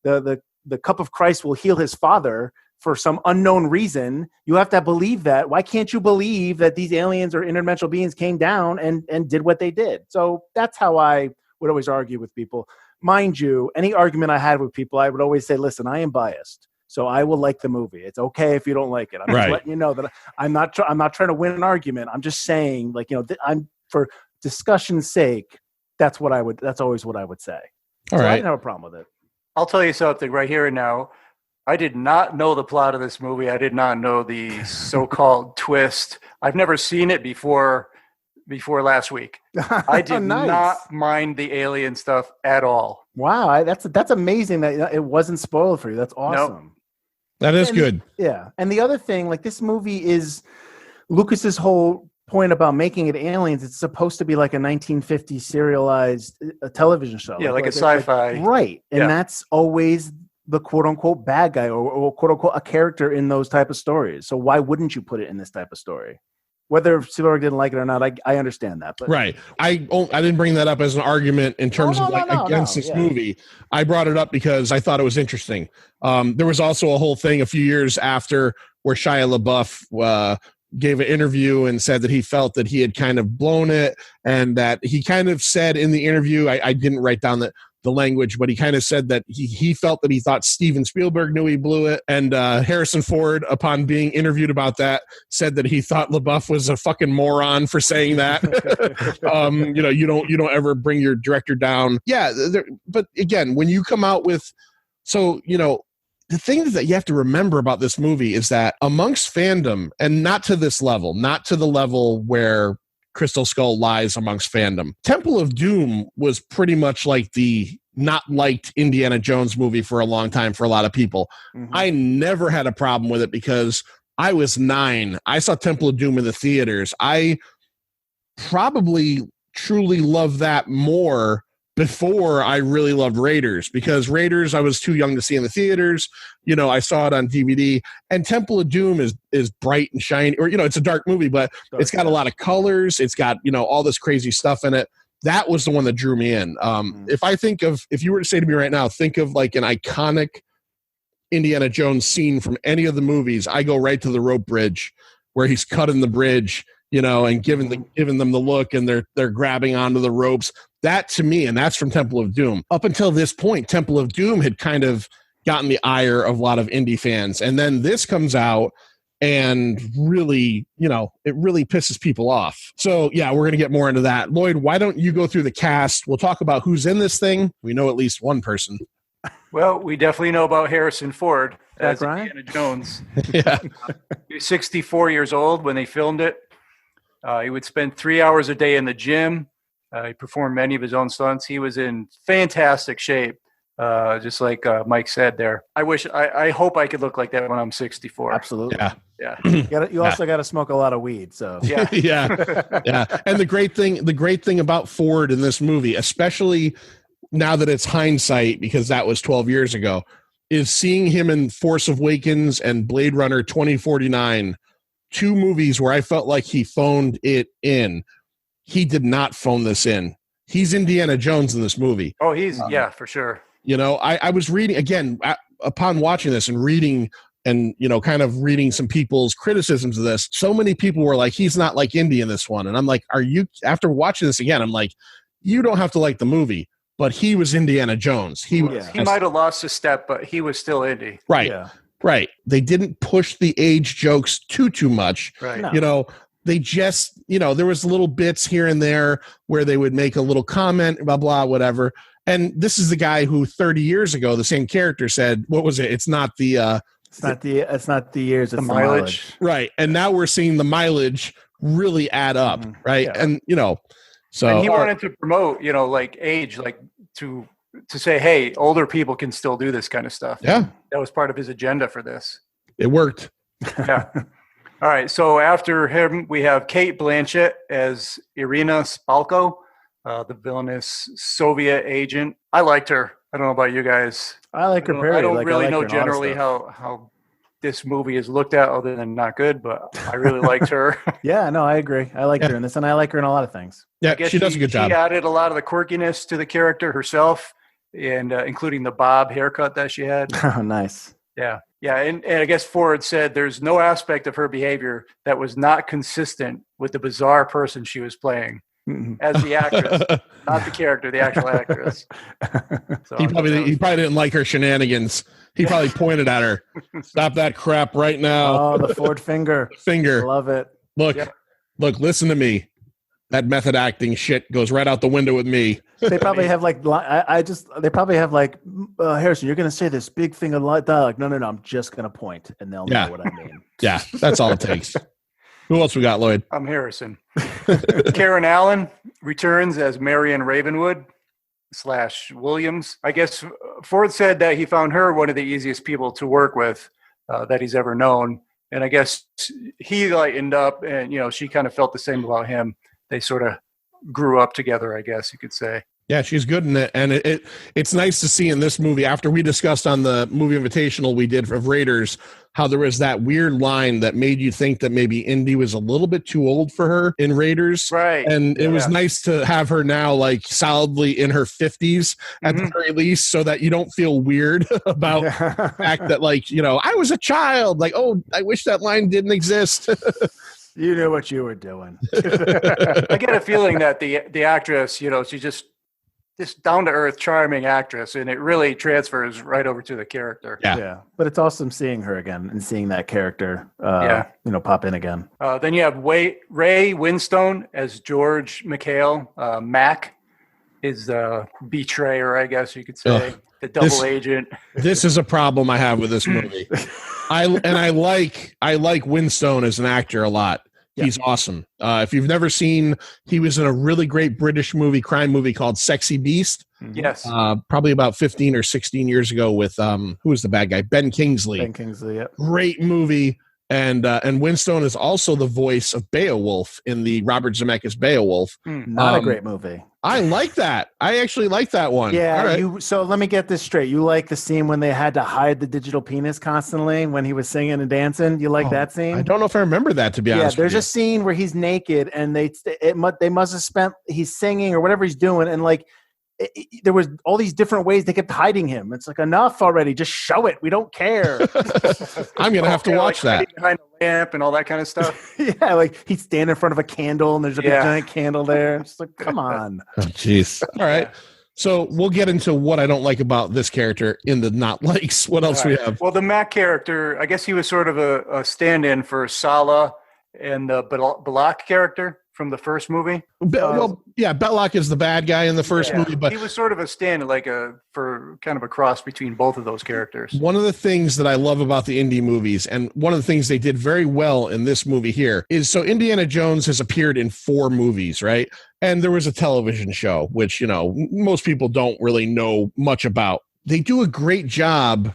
the cup of Christ will heal his father for some unknown reason. You have to believe that. Why can't you believe that these aliens or interdimensional beings came down and did what they did? So that's how I would always argue with people. Mind you, any argument I had with people, I would always say, listen, I am biased, so I will like the movie. It's okay if you don't like it. I'm just letting you know that I'm not trying to win an argument. I'm just saying, I'm for discussion's sake. That's always what I would say. All right. I didn't have a problem with it. I'll tell you something right here and now. I did not know the plot of this movie. I did not know the so-called twist. I've never seen it before last week. I did not mind the alien stuff at all. Wow, that's amazing that it wasn't spoiled for you. That's awesome. Nope. That is good. Yeah. And the other thing, this movie is Lucas's whole point about making it aliens. It's supposed to be like a 1950s serialized television show. Yeah, like a sci-fi. Right. And that's always the quote unquote bad guy or quote unquote a character in those type of stories. So why wouldn't you put it in this type of story? whether Spielberg didn't like it or not, I understand that. But Right. I didn't bring that up as an argument in terms of against this movie. I brought it up because I thought it was interesting. There was also a whole thing a few years after where Shia LaBeouf gave an interview and said that he felt that he had kind of blown it, and that he kind of said in the interview, I didn't write down the language, but he kind of said that he felt that he thought Steven Spielberg knew he blew it. And Harrison Ford, upon being interviewed about that, said that he thought LaBeouf was a fucking moron for saying that. You don't ever bring your director down. Yeah. But again, when you come out with, the thing that you have to remember about this movie is that amongst fandom, and not to this level, not to the level where Crystal Skull lies amongst fandom, Temple of Doom was pretty much like the not liked Indiana Jones movie for a long time for a lot of people. Mm-hmm. I never had a problem with it because I was 9. I saw Temple of Doom in the theaters. I probably truly loved that more before I really loved Raiders, because Raiders I was too young to see in the theaters. I saw it on DVD, and Temple of Doom is bright and shiny, or it's a dark movie, but it's got a lot of colors. It's got all this crazy stuff in it. That was the one that drew me in. If you were to say to me right now, think of like an iconic Indiana Jones scene from any of the movies, I go right to the rope bridge where he's cutting the bridge, and giving them the look, and they're grabbing onto the ropes. That to me, and that's from Temple of Doom. Up until this point, Temple of Doom had kind of gotten the ire of a lot of indie fans. And then this comes out and really, it really pisses people off. So yeah, we're going to get more into that. Lloyd, why don't you go through the cast? We'll talk about who's in this thing. We know at least one person. Well, we definitely know about Harrison Ford as Indiana Jones. Yeah. He was 64 years old when they filmed it. He would spend 3 hours a day in the gym. He performed many of his own stunts. He was in fantastic shape, just like Mike said there. I hope I could look like that when I'm 64. Absolutely. Yeah. You also got to smoke a lot of weed. So yeah. Yeah. And the great thing about Ford in this movie, especially now that it's hindsight, because that was 12 years ago, is seeing him in Force Awakens and Blade Runner 2049, 2 movies where I felt like he phoned it in. He did not phone this in. He's Indiana Jones in this movie. Oh, for sure. I was reading, again, upon watching this and reading and, kind of reading some people's criticisms of this, so many people were like, he's not like Indy in this one. And I'm like, after watching this again, I'm like, you don't have to like the movie, but he was Indiana Jones. He might have lost a step, but he was still Indy. Right. Yeah. Right. They didn't push the age jokes too much. Right. No. They just, there was little bits here and there where they would make a little comment, blah, blah, whatever. And this is the guy who 30 years ago, the same character said, what was it? It's not the years, it's the mileage. Right. And now we're seeing the mileage really add up. Mm-hmm. Right. Yeah. And, so. And he wanted to promote, like age, like to say, hey, older people can still do this kind of stuff. Yeah. That was part of his agenda for this. It worked. Yeah. All right, so after him, we have Cate Blanchett as Irina Spalko, the villainous Soviet agent. I liked her. I don't know about you guys. I like her. I don't really know generally how this movie is looked at, other than not good, but I really liked her. Yeah, no, I agree. I like her in this, and I like her in a lot of things. Yeah, she does a good job. She added a lot of the quirkiness to the character herself, and including the bob haircut that she had. Oh, nice. Yeah. Yeah, and I guess Ford said there's no aspect of her behavior that was not consistent with the bizarre person she was playing as the actress, not the character, the actual actress. So he probably didn't like her shenanigans. He probably pointed at her. Stop that crap right now. Oh, the Ford finger. Finger. Love it. Look, listen to me. That method acting shit goes right out the window with me. They probably have like, Harrison, you're going to say this big thing of dialogue. No, I'm just going to point, and they'll know what I mean. Yeah, that's all it takes. Who else we got, Lloyd? I'm Harrison. Karen Allen returns as Marion Ravenwood / Williams. I guess Ford said that he found her one of the easiest people to work with that he's ever known. And I guess he lightened up, and, she kind of felt the same about him. They sort of grew up together, I guess you could say. Yeah, she's good in it, and it's nice to see in this movie. After we discussed on the movie invitational we did of Raiders, how there was that weird line that made you think that maybe Indy was a little bit too old for her in Raiders, Right? And it was nice to have her now like solidly in her 50s at the very least, so that you don't feel weird about the fact that, like, you know, I was a child. Like, oh, I wish that line didn't exist. You knew what you were doing. I get a feeling that the actress, you know, she's just down to earth, charming actress, and it really transfers right over to the character. Yeah. But it's awesome seeing her again and seeing that character, you know, pop in again. Then you have Ray Winstone as George McHale. Mac is the betrayer, I guess you could say, the double agent. This is a problem I have with this movie. I like Winstone as an actor a lot. He's awesome. If you've never seen, he was in a really great British crime movie called Sexy Beast. Yes. Probably about 15 or 16 years ago with, who was the bad guy? Ben Kingsley. Ben Kingsley, yeah. Great movie. And Winstone is also the voice of Beowulf in the Robert Zemeckis Beowulf. Not a great movie. I like that. I actually like that one. Yeah. Right. So let me get this straight. You like the scene when they had to hide the digital penis constantly when he was singing and dancing? You like that scene? I don't know if I remember that, to be honest. Yeah, there's a scene where he's naked and they must have spent, he's singing or whatever he's doing, and like there was all these different ways they kept hiding him. It's like, enough already. Just show it. We don't care. I'm gonna have to watch that. Behind the lamp and all that kind of stuff. Yeah, like he'd stand in front of a candle and there's a big giant candle there. It's like, come on. Oh, jeez. All right. So we'll get into what I don't like about this character in the not likes. What else we have? Well, the Mac character, I guess he was sort of a stand-in for Sala and the Balak character from the first movie. Belloc is the bad guy in the first movie, but he was sort of a stand-in, for kind of a cross between both of those characters. One of the things that I love about the indie movies, and one of the things they did very well in this movie here, is so Indiana Jones has appeared in 4 movies, right? And there was a television show, which, you know, most people don't really know much about. They do a great job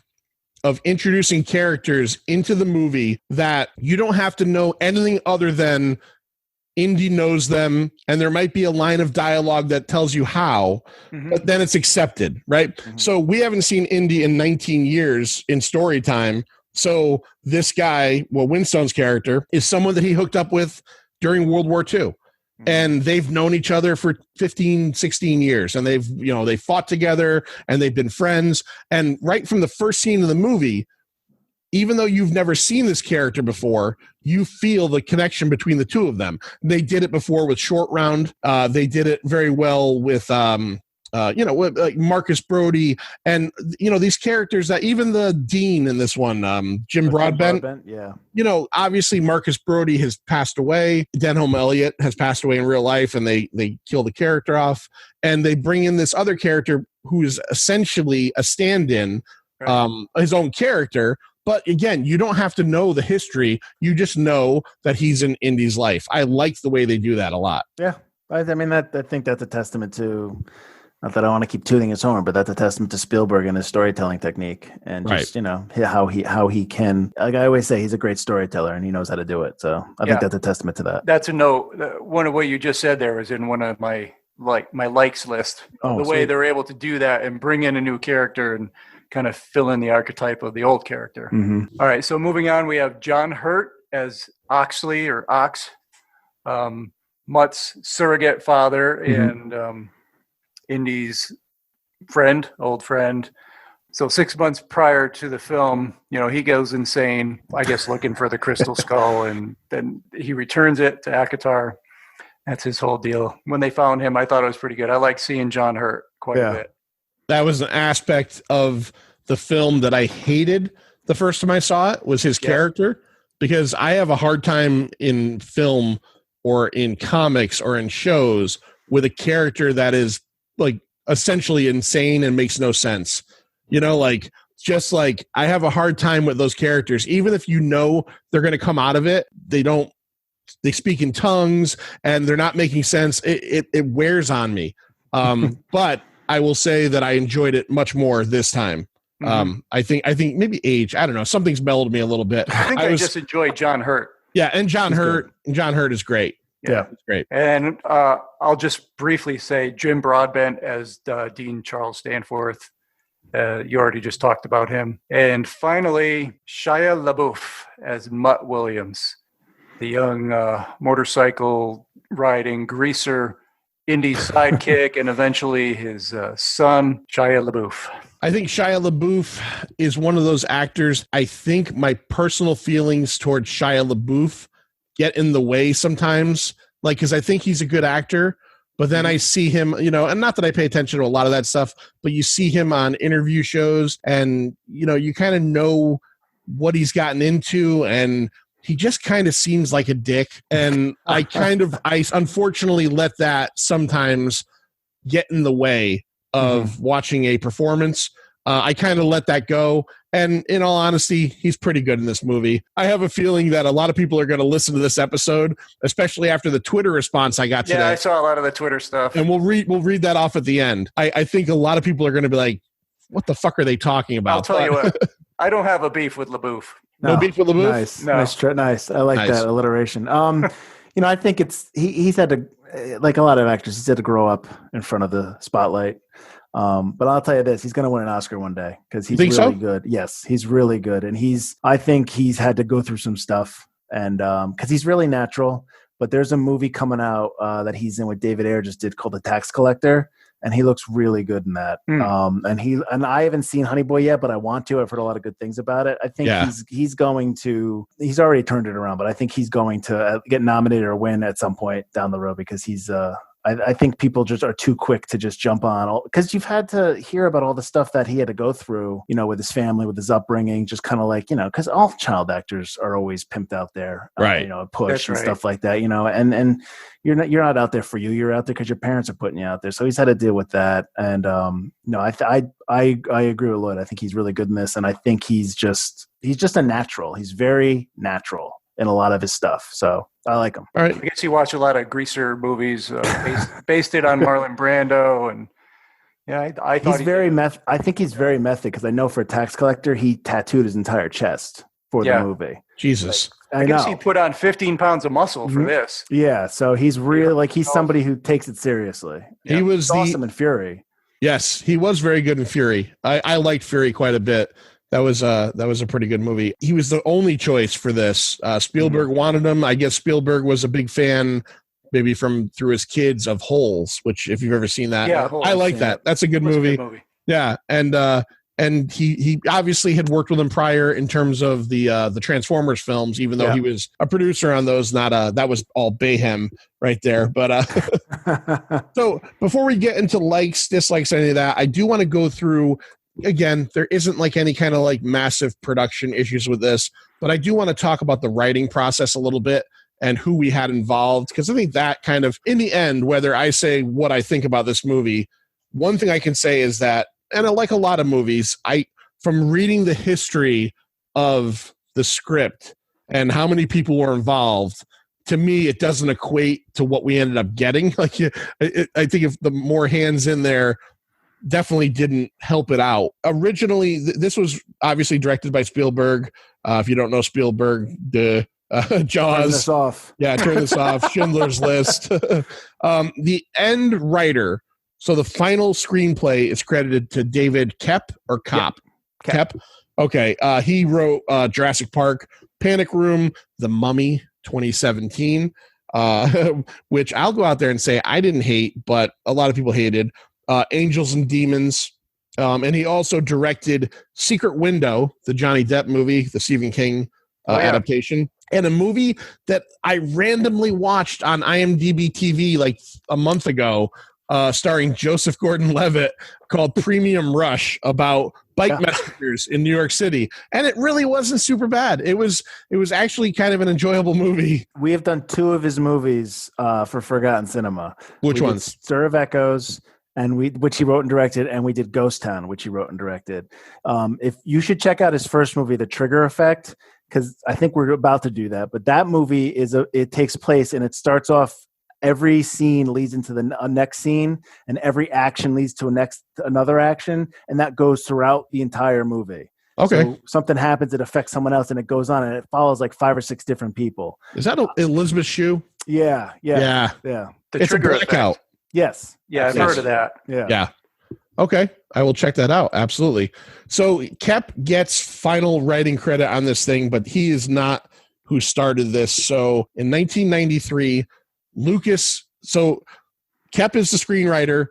of introducing characters into the movie that you don't have to know anything other than Indy knows them, and there might be a line of dialogue that tells you how, but then it's accepted, right? So we haven't seen Indy in 19 years in story time. So this guy, Winstone's character, is someone that he hooked up with during World War II. And they've known each other for 15, 16 years, and they fought together and they've been friends. And right from the first scene of the movie, even though you've never seen this character before, you feel the connection between the two of them. They did it before with Short Round. They did it very well with, with like Marcus Brody, and these characters that even the Dean in this one, Jim Broadbent. Obviously Marcus Brody has passed away. Denholm Elliott has passed away in real life, and they kill the character off, and they bring in this other character who is essentially a stand-in, his own character. But again, you don't have to know the history. You just know that he's in Indy's life. I like the way they do that a lot. Yeah. I mean, I think that's a testament to, not that I want to keep tooting his horn, but that's a testament to Spielberg and his storytelling technique, and just, how he can, like I always say, he's a great storyteller and he knows how to do it. So I think that's a testament to that. That's a note. One of what you just said there was in one of my likes list. The way they're able to do that and bring in a new character and kind of fill in the archetype of the old character. All right, so moving on, we have John Hurt as Oxley or Ox, Mutt's surrogate father and Indy's old friend. So 6 months prior to the film, he goes insane, I guess, looking for the crystal skull, and then he returns it to Akatar. That's his whole deal. When they found him, I thought it was pretty good. I like seeing John Hurt quite a bit. That was an aspect of the film that I hated the first time I saw it, was his character, because I have a hard time in film or in comics or in shows with a character that is like essentially insane and makes no sense. I have a hard time with those characters, even if they're going to come out of it. They speak in tongues and they're not making sense. It wears on me. But I will say that I enjoyed it much more this time. I think maybe age, I don't know, something's mellowed me a little bit. I think I just enjoyed John Hurt. Yeah, and John Hurt is great. Yeah, it's great. And I'll just briefly say Jim Broadbent as Dean Charles Danforth. You already just talked about him. And finally, Shia LaBeouf as Mutt Williams, the young motorcycle riding greaser, indie sidekick, and eventually his son, Shia LaBeouf. I think Shia LaBeouf is one of those actors. I think my personal feelings towards Shia LaBeouf get in the way sometimes, like, because I think he's a good actor, but then I see him, and not that I pay attention to a lot of that stuff, but you see him on interview shows and, you kind of know what he's gotten into, and he just kind of seems like a dick. And I unfortunately let that sometimes get in the way of watching a performance. I kind of let that go. And in all honesty, he's pretty good in this movie. I have a feeling that a lot of people are going to listen to this episode, especially after the Twitter response I got today. Yeah, I saw a lot of the Twitter stuff. And we'll read that off at the end. I think a lot of people are going to be like, what the fuck are they talking about? I'll tell you what, I don't have a beef with LaBeouf. No beef with LaBeouf? Nice. No. Nice. I like that alliteration. I think he's had to, like a lot of actors, he's had to grow up in front of the spotlight. But I'll tell you this, he's going to win an Oscar one day because he's really good. Yes, he's really good. And I think he's had to go through some stuff and because he's really natural. But there's a movie coming out that he's in with David Ayer just did called The Tax Collector. And he looks really good in that. And I haven't seen Honey Boy yet, but I want to. I've heard a lot of good things about it. I think he's already turned it around, but I think he's going to get nominated or win at some point down the road because he's I think people just are too quick to just jump on because you've had to hear about all the stuff that he had to go through, with his family, with his upbringing, just kind of like, because all child actors are always pimped out there, right? That's Push and stuff like that, and you're not out there for you. You're out there because your parents are putting you out there. So he's had to deal with that. And I agree with Lloyd. I think he's really good in this, and I think he's just a natural. He's very natural in a lot of his stuff. So I like him. All right. I guess you watch a lot of greaser movies based it on Marlon Brando. And I thought he's very I think he's very method because I know for a Tax Collector, he tattooed his entire chest for the movie. Jesus. I guess he put on 15 pounds of muscle for this. Yeah. So he's really he's somebody who takes it seriously. He was awesome in Fury. Yes, he was very good in Fury. I liked Fury quite a bit. That was a pretty good movie. He was the only choice for this. Spielberg wanted him. I guess Spielberg was a big fan, maybe through his kids, of Holes, which if you've ever seen that, Holes, I like that. That's a good movie. Yeah, and he obviously had worked with him prior in terms of the Transformers films, even though he was a producer on those. That was all Bayhem right there. But so before we get into likes, dislikes, any of that, I do want to go through. Again, there isn't like any kind of like massive production issues with this, but I do want to talk about the writing process a little bit and who we had involved, because I think that kind of, in the end, whether I say what I think about this movie, one thing I can say is that, and I like a lot of movies, from reading the history of the script and how many people were involved, to me, it doesn't equate to what we ended up getting. I think if the more hands in there, definitely didn't help it out. Originally, this was obviously directed by Spielberg. If you don't know Spielberg, Jaws. Turn this off. Yeah, turn this off. Schindler's List. The end writer, so the final screenplay is credited to David Koepp or Kopp? Yep. Koepp. Okay. He wrote Jurassic Park, Panic Room, The Mummy, 2017, which I'll go out there and say I didn't hate, but a lot of people hated. Angels and Demons, and he also directed Secret Window, the Johnny Depp movie, the Stephen King adaptation, and a movie that I randomly watched on IMDb TV like a month ago, starring Joseph Gordon-Levitt, called Premium Rush, about bike messengers in New York City, and it really wasn't super bad. It was actually kind of an enjoyable movie. We have done 2 of his movies for Forgotten Cinema. Which ones? Stir of Echoes, which he wrote and directed, and we did Ghost Town, which he wrote and directed. If you should check out his first movie, The Trigger Effect, because I think we're about to do that. But that movie it takes place, and it starts off. Every scene leads into the next scene, and every action leads to another action, and that goes throughout the entire movie. Okay. So something happens, it affects someone else, and it goes on, and it follows like 5 or 6 different people. Is that Elizabeth Shue? Yeah. The it's trigger a blackout. effect. Yes. Yeah, I've heard of that. Yeah. Okay, I will check that out. Absolutely. So Kep gets final writing credit on this thing, but he is not who started this. So in 1993, Lucas. So Kep is the screenwriter.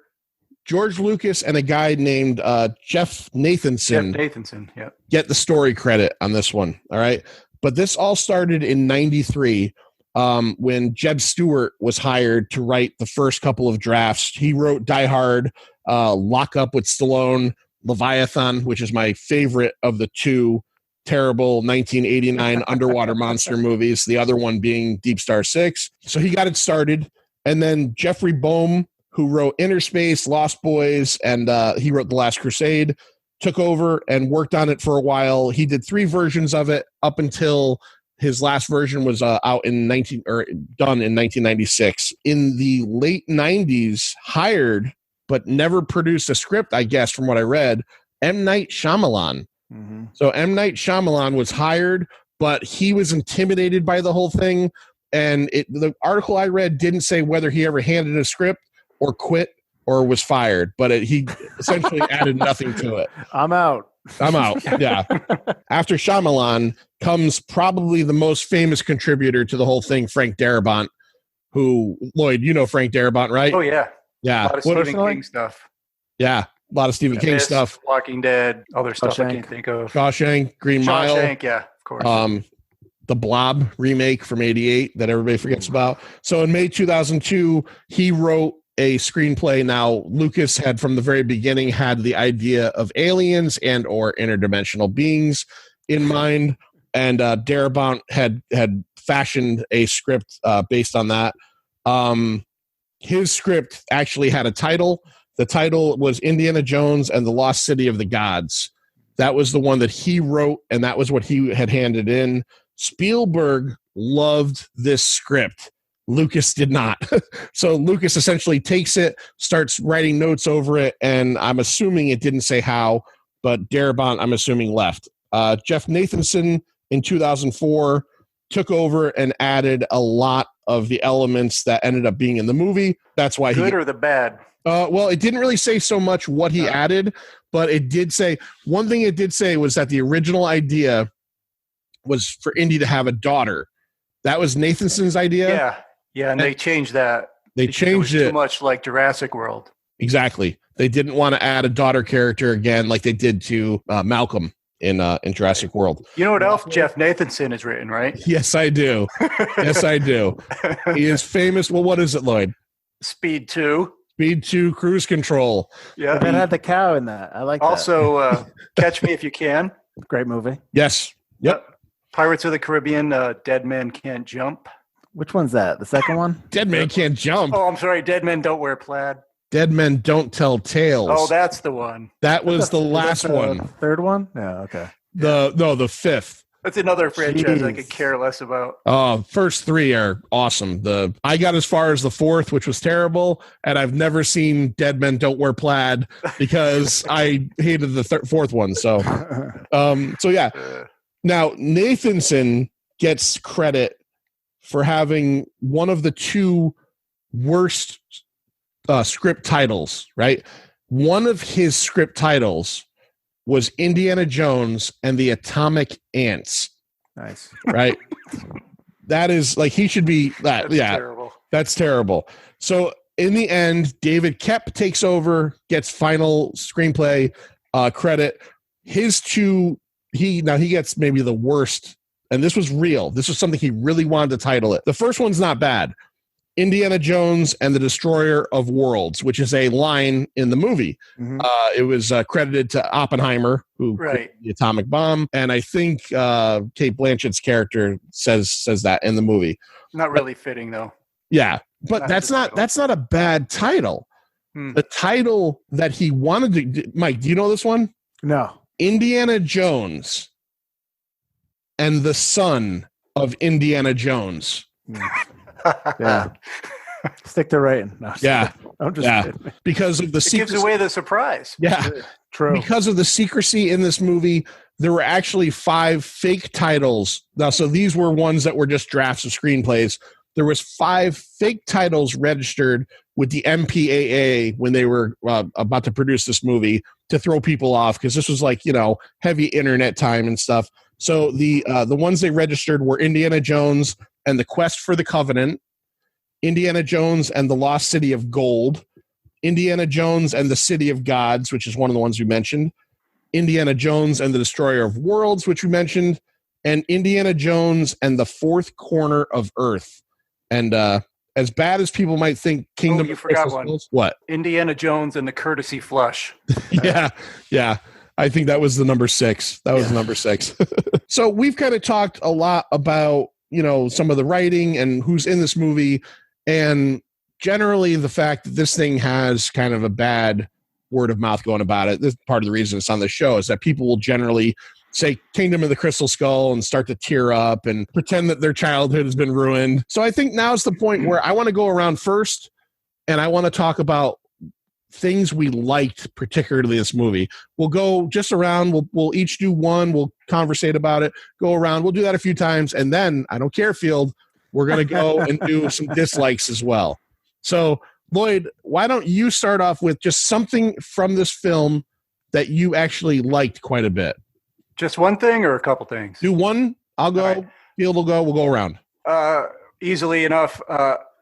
George Lucas and a guy named Jeff Nathanson. Yeah. Get the story credit on this one. All right. But this all started in 93 when Jeb Stewart was hired to write the first couple of drafts. He wrote Die Hard, Lock Up with Stallone, Leviathan, which is my favorite of the two terrible 1989 underwater monster movies, the other one being Deep Star 6. So he got it started. And then Jeffrey Boehm, who wrote Inner Space, Lost Boys, and he wrote The Last Crusade, took over and worked on it for a while. He did 3 versions of it up until his last version was done in 1996. In the late 90s, hired but never produced a script, I guess, from what I read, M. Night Shyamalan. Mm-hmm. So M. Night Shyamalan was hired, but he was intimidated by the whole thing. And the article I read didn't say whether he ever handed a script or quit or was fired, but he essentially added nothing to it. I'm out. Yeah. After Shyamalan comes probably the most famous contributor to the whole thing, Frank Darabont, who, Lloyd, you know Frank Darabont, right? Oh, yeah. Yeah. A lot of Stephen King stuff. Yeah. A lot of Stephen King stuff. Walking Dead, other stuff I can't think of. Shawshank, Green Mile. Shawshank, yeah, of course. The Blob remake from '88 that everybody forgets about. So in May 2002, he wrote a screenplay. Now, Lucas had from the very beginning had the idea of aliens and or interdimensional beings in mind, and Darabont had fashioned a script based on that. His script actually had a title. The title was Indiana Jones and the Lost City of the Gods. That was the one that he wrote, and that was what he had handed in. Spielberg loved this script. Lucas did not. So Lucas essentially takes it, starts writing notes over it, and I'm assuming it didn't say how, but Darabont, I'm assuming, left. Jeff Nathanson in 2004 took over and added a lot of the elements that ended up being in the movie. That's why Good or the bad? Well, it didn't really say so much what he added, but it did say, one thing it did say was that the original idea was for Indy to have a daughter. That was Nathanson's idea. Yeah, and they changed that. They changed it too much like Jurassic World. Exactly. They didn't want to add a daughter character again like they did to Malcolm in Jurassic World. You know what else Jeff Nathanson has written, right? Yes, I do. Yes, I do. He is famous. Well, what is it, Lloyd? Speed 2. Speed 2, Cruise Control. Yeah. That had the cow in that. I like that. Also, Catch Me If You Can. Great movie. Yes. Yep. Pirates of the Caribbean, Dead Man Can't Jump. Which one's that? The second one? Dead Man Can't Jump. Oh, I'm sorry. Dead Men Don't Wear Plaid. Dead Men Don't Tell Tales. Oh, that's the one. That was the last one. Third one? Yeah, okay. The fifth. That's another franchise I Jeez. could care less about. First 3 are awesome. I got as far as the 4th, which was terrible, and I've never seen Dead Men Don't Wear Plaid because I hated the 4th one. So yeah. Now Nathanson gets credit for having one of the 2 worst script titles. Right, one of his script titles was Indiana Jones and the Atomic Ants. Nice. Right? That is like he should be that. That's terrible. That's terrible. So in the end, David Kep takes over, gets final screenplay credit. His 2, he gets maybe the worst, and this was real. This was something he really wanted to title it. The first one's not bad. Indiana Jones and the Destroyer of Worlds, which is a line in the movie. Mm-hmm. It was credited to Oppenheimer, who created the atomic bomb, and I think Kate Blanchett's character says that in the movie. Not really fitting though. Yeah, but that's not a bad title. The title that he wanted to, Mike, do you know this one? No. Indiana Jones and the Son of Indiana Jones. Yeah. Stick to writing. No, Yeah. I'm just kidding. Because of the It gives away the surprise. Yeah. True. Because of the secrecy in this movie, there were actually 5 fake titles. Now, so these were ones that were just drafts of screenplays. there was 5 fake titles registered with the MPAA when they were about to produce this movie to throw people off, because this was like, heavy internet time and stuff. So the ones they registered were Indiana Jones and the Quest for the Covenant, Indiana Jones and the Lost City of Gold, Indiana Jones and the City of Gods, which is one of the ones we mentioned, Indiana Jones and the Destroyer of Worlds, which we mentioned, and Indiana Jones and the Fourth Corner of Earth. And as bad as people might think Kingdom you of forgot Crystal one. Skulls, what? Indiana Jones and the Courtesy Flush. Yeah. I think that was the number 6. That was number 6. So we've kind of talked a lot about, some of the writing and who's in this movie, and generally the fact that this thing has kind of a bad word of mouth going about it. This is part of the reason it's on the show, is that people will generally say Kingdom of the Crystal Skull and start to tear up and pretend that their childhood has been ruined. So I think now's the point where I want to go around first, and I want to talk about things we liked particularly this movie. We'll go just around. We'll each do one. We'll conversate about it. Go around. We'll do that a few times, and then I don't care, Field. We're gonna go and do some dislikes as well. So Lloyd, why don't you start off with just something from this film that you actually liked quite a bit? Just one thing or a couple things? Do one. I'll go. Right. Field will go. We'll go around. Easily enough.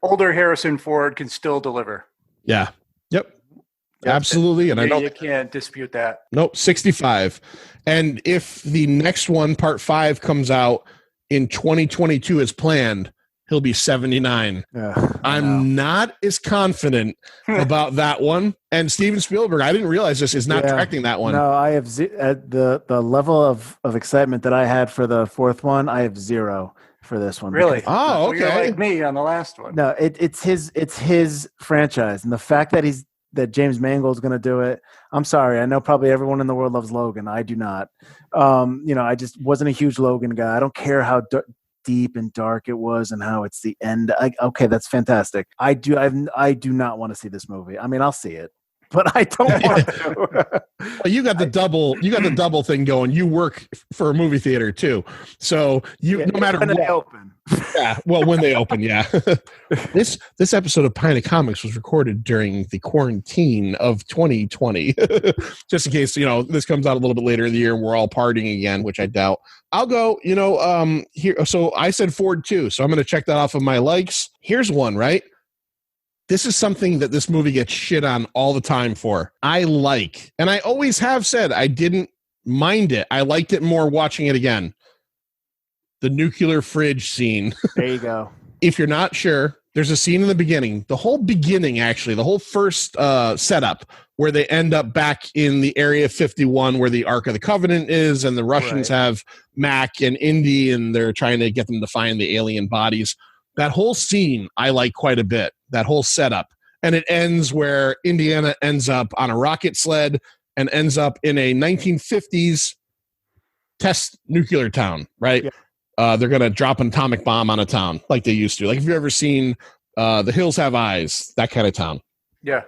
Older Harrison Ford can still deliver. Yeah. Yep. Absolutely. And I don't. You can't dispute that. Nope. 65. And if the next one, part 5, comes out in 2022 as planned, he'll be 79. I'm not as confident about that one. And Steven Spielberg, I didn't realize this, is not directing that one. No, I have the level of excitement that I had for the 4th one. I have 0 for this one. Really? Oh, So you're okay. like me on the last one. No, it's his franchise, and the fact that James Mangold's going to do it. I'm sorry. I know probably everyone in the world loves Logan. I do not. I just wasn't a huge Logan guy. I don't care how deep and dark it was and how it's the end. Okay, that's fantastic. I do not want to see this movie. I mean, I'll see it, but I don't want to. Well, you got the double thing going. You work for a movie theater too, so no matter when what, they open. Yeah, well, when they open, yeah. This episode of Pint of Comics was recorded during the quarantine of 2020, just in case this comes out a little bit later in the year and we're all partying again, which I doubt. I'll go. Here. So I said Ford too, so I'm going to check that off of my likes. Here's one. Right. This is something that this movie gets shit on all the time for. I like, and I always have said I didn't mind it. I liked it more watching it again. The nuclear fridge scene. There you go. If you're not sure, there's a scene in the beginning, the whole first setup, where they end up back in the Area 51 where the Ark of the Covenant is, and the Russians have Mac and Indy, and they're trying to get them to find the alien bodies. That whole scene I like quite a bit, that whole setup. And it ends where Indiana ends up on a rocket sled and ends up in a 1950s test nuclear town, right? Yeah. They're going to drop an atomic bomb on a town like they used to. Like if you've ever seen The Hills Have Eyes, that kind of town. Yeah.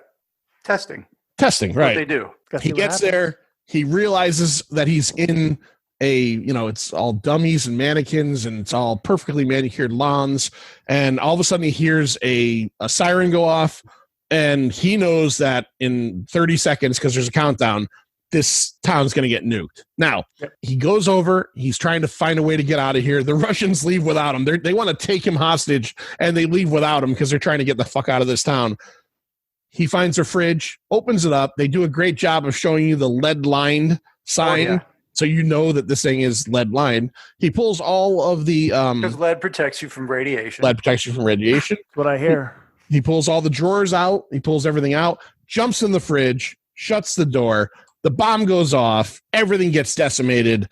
Testing, right. What they do. He gets there. He realizes that he's in it's all dummies and mannequins, and it's all perfectly manicured lawns. And all of a sudden he hears a siren go off, and he knows that in 30 seconds, because there's a countdown, this town's going to get nuked. Now, He goes over. He's trying to find a way to get out of here. The Russians leave without him. They want to take him hostage, and they leave without him because they're trying to get the fuck out of this town. He finds a fridge, opens it up. They do a great job of showing you the lead-lined sign, so you know that this thing is lead-lined. He pulls all of the... Because lead protects you from radiation. Lead protects you from radiation. That's what I hear. He pulls all the drawers out. He pulls everything out, jumps in the fridge, shuts the door. The bomb goes off. Everything gets decimated.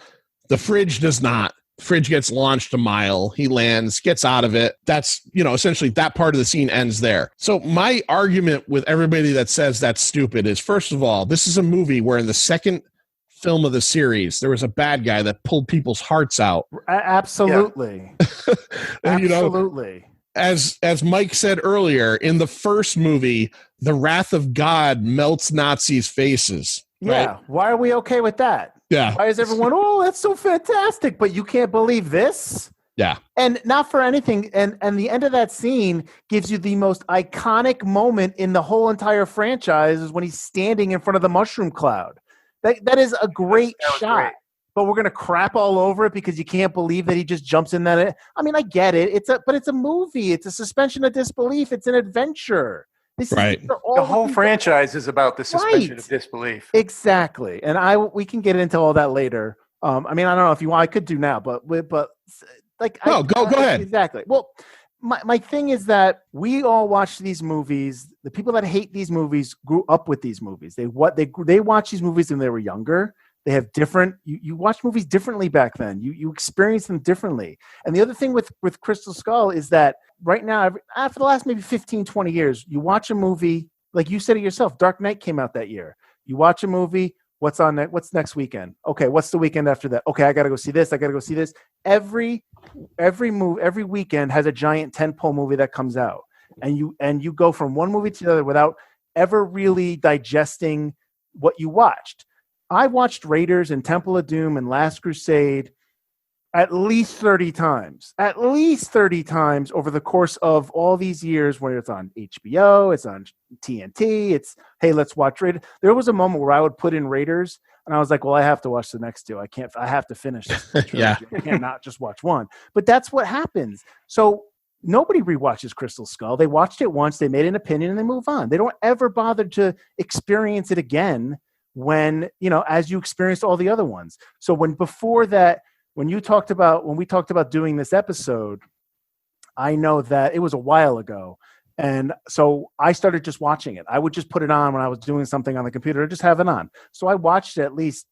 The fridge does not. The fridge gets launched a mile. He lands, gets out of it. That's, essentially that part of the scene ends there. So my argument with everybody that says that's stupid is, first of all, this is a movie where in the second film of the series, there was a bad guy that pulled people's hearts out. Absolutely. Absolutely. As Mike said earlier, in the first movie, the wrath of God melts Nazis' faces. Yeah. Right? Why are we okay with that? Yeah. Why is everyone, oh, that's so fantastic, but you can't believe this? Yeah. And not for anything. And the end of that scene gives you the most iconic moment in the whole entire franchise is when he's standing in front of the mushroom cloud. That is a great That was shot. great. But we're gonna crap all over it because you can't believe that he just jumps in that. I mean, I get it. But it's a movie. It's a suspension of disbelief. It's an adventure. Right. The whole franchise is about the suspension of disbelief. Exactly. And we can get into all that later. I mean, I don't know if you want. I could do now, but like, go ahead. Exactly. Well, my thing is that we all watch these movies. The people that hate these movies grew up with these movies. They watch these movies when they were younger. They have different. You watch movies differently back then. You experience them differently. And the other thing with Crystal Skull is that right now, after the last maybe 15, 20 years, you watch a movie like you said it yourself. Dark Knight came out that year. You watch a movie. What's next weekend? Okay, what's the weekend after that? Okay, I got to go see this. I got to go see this. Every weekend has a giant tentpole movie that comes out, and you go from one movie to the other without ever really digesting what you watched. I watched Raiders and Temple of Doom and Last Crusade at least 30 times. At least 30 times over the course of all these years when it's on HBO, it's on TNT, it's, hey, let's watch Raiders. There was a moment where I would put in Raiders, and I was like, well, I have to watch the next two. I have to finish this. Yeah. I can't not just watch one. But that's what happens. So nobody rewatches Crystal Skull. They watched it once, they made an opinion, and they move on. They don't ever bother to experience it again when, as you experienced all the other ones. So when we talked about doing this episode, I know that it was a while ago. And so I started just watching it. I would just put it on when I was doing something on the computer, or just have it on. So I watched it at least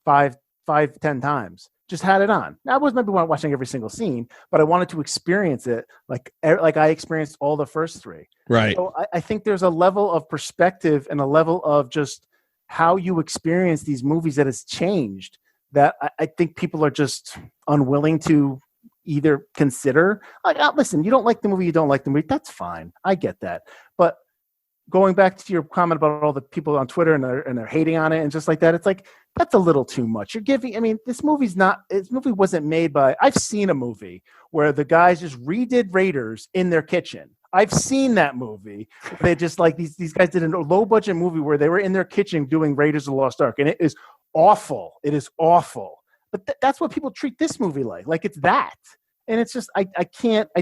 5, 10 times. Just had it on. Now, I wasn't maybe watching every single scene, but I wanted to experience it like I experienced all the first three. Right. So I think there's a level of perspective and a level of just how you experience these movies that has changed, that I think people are just unwilling to either consider. Like, listen, you don't like the movie, you don't like the movie. That's fine. I get that. But going back to your comment about all the people on Twitter and they're hating on it and just like that, it's like, that's a little too much. This movie wasn't made by, I've seen a movie where the guys just redid Raiders in their kitchen. I've seen that movie. They just like these guys did a low budget movie where they were in their kitchen doing Raiders of the Lost Ark, and it is awful. It is awful. But that's what people treat this movie like it's that, and it's just I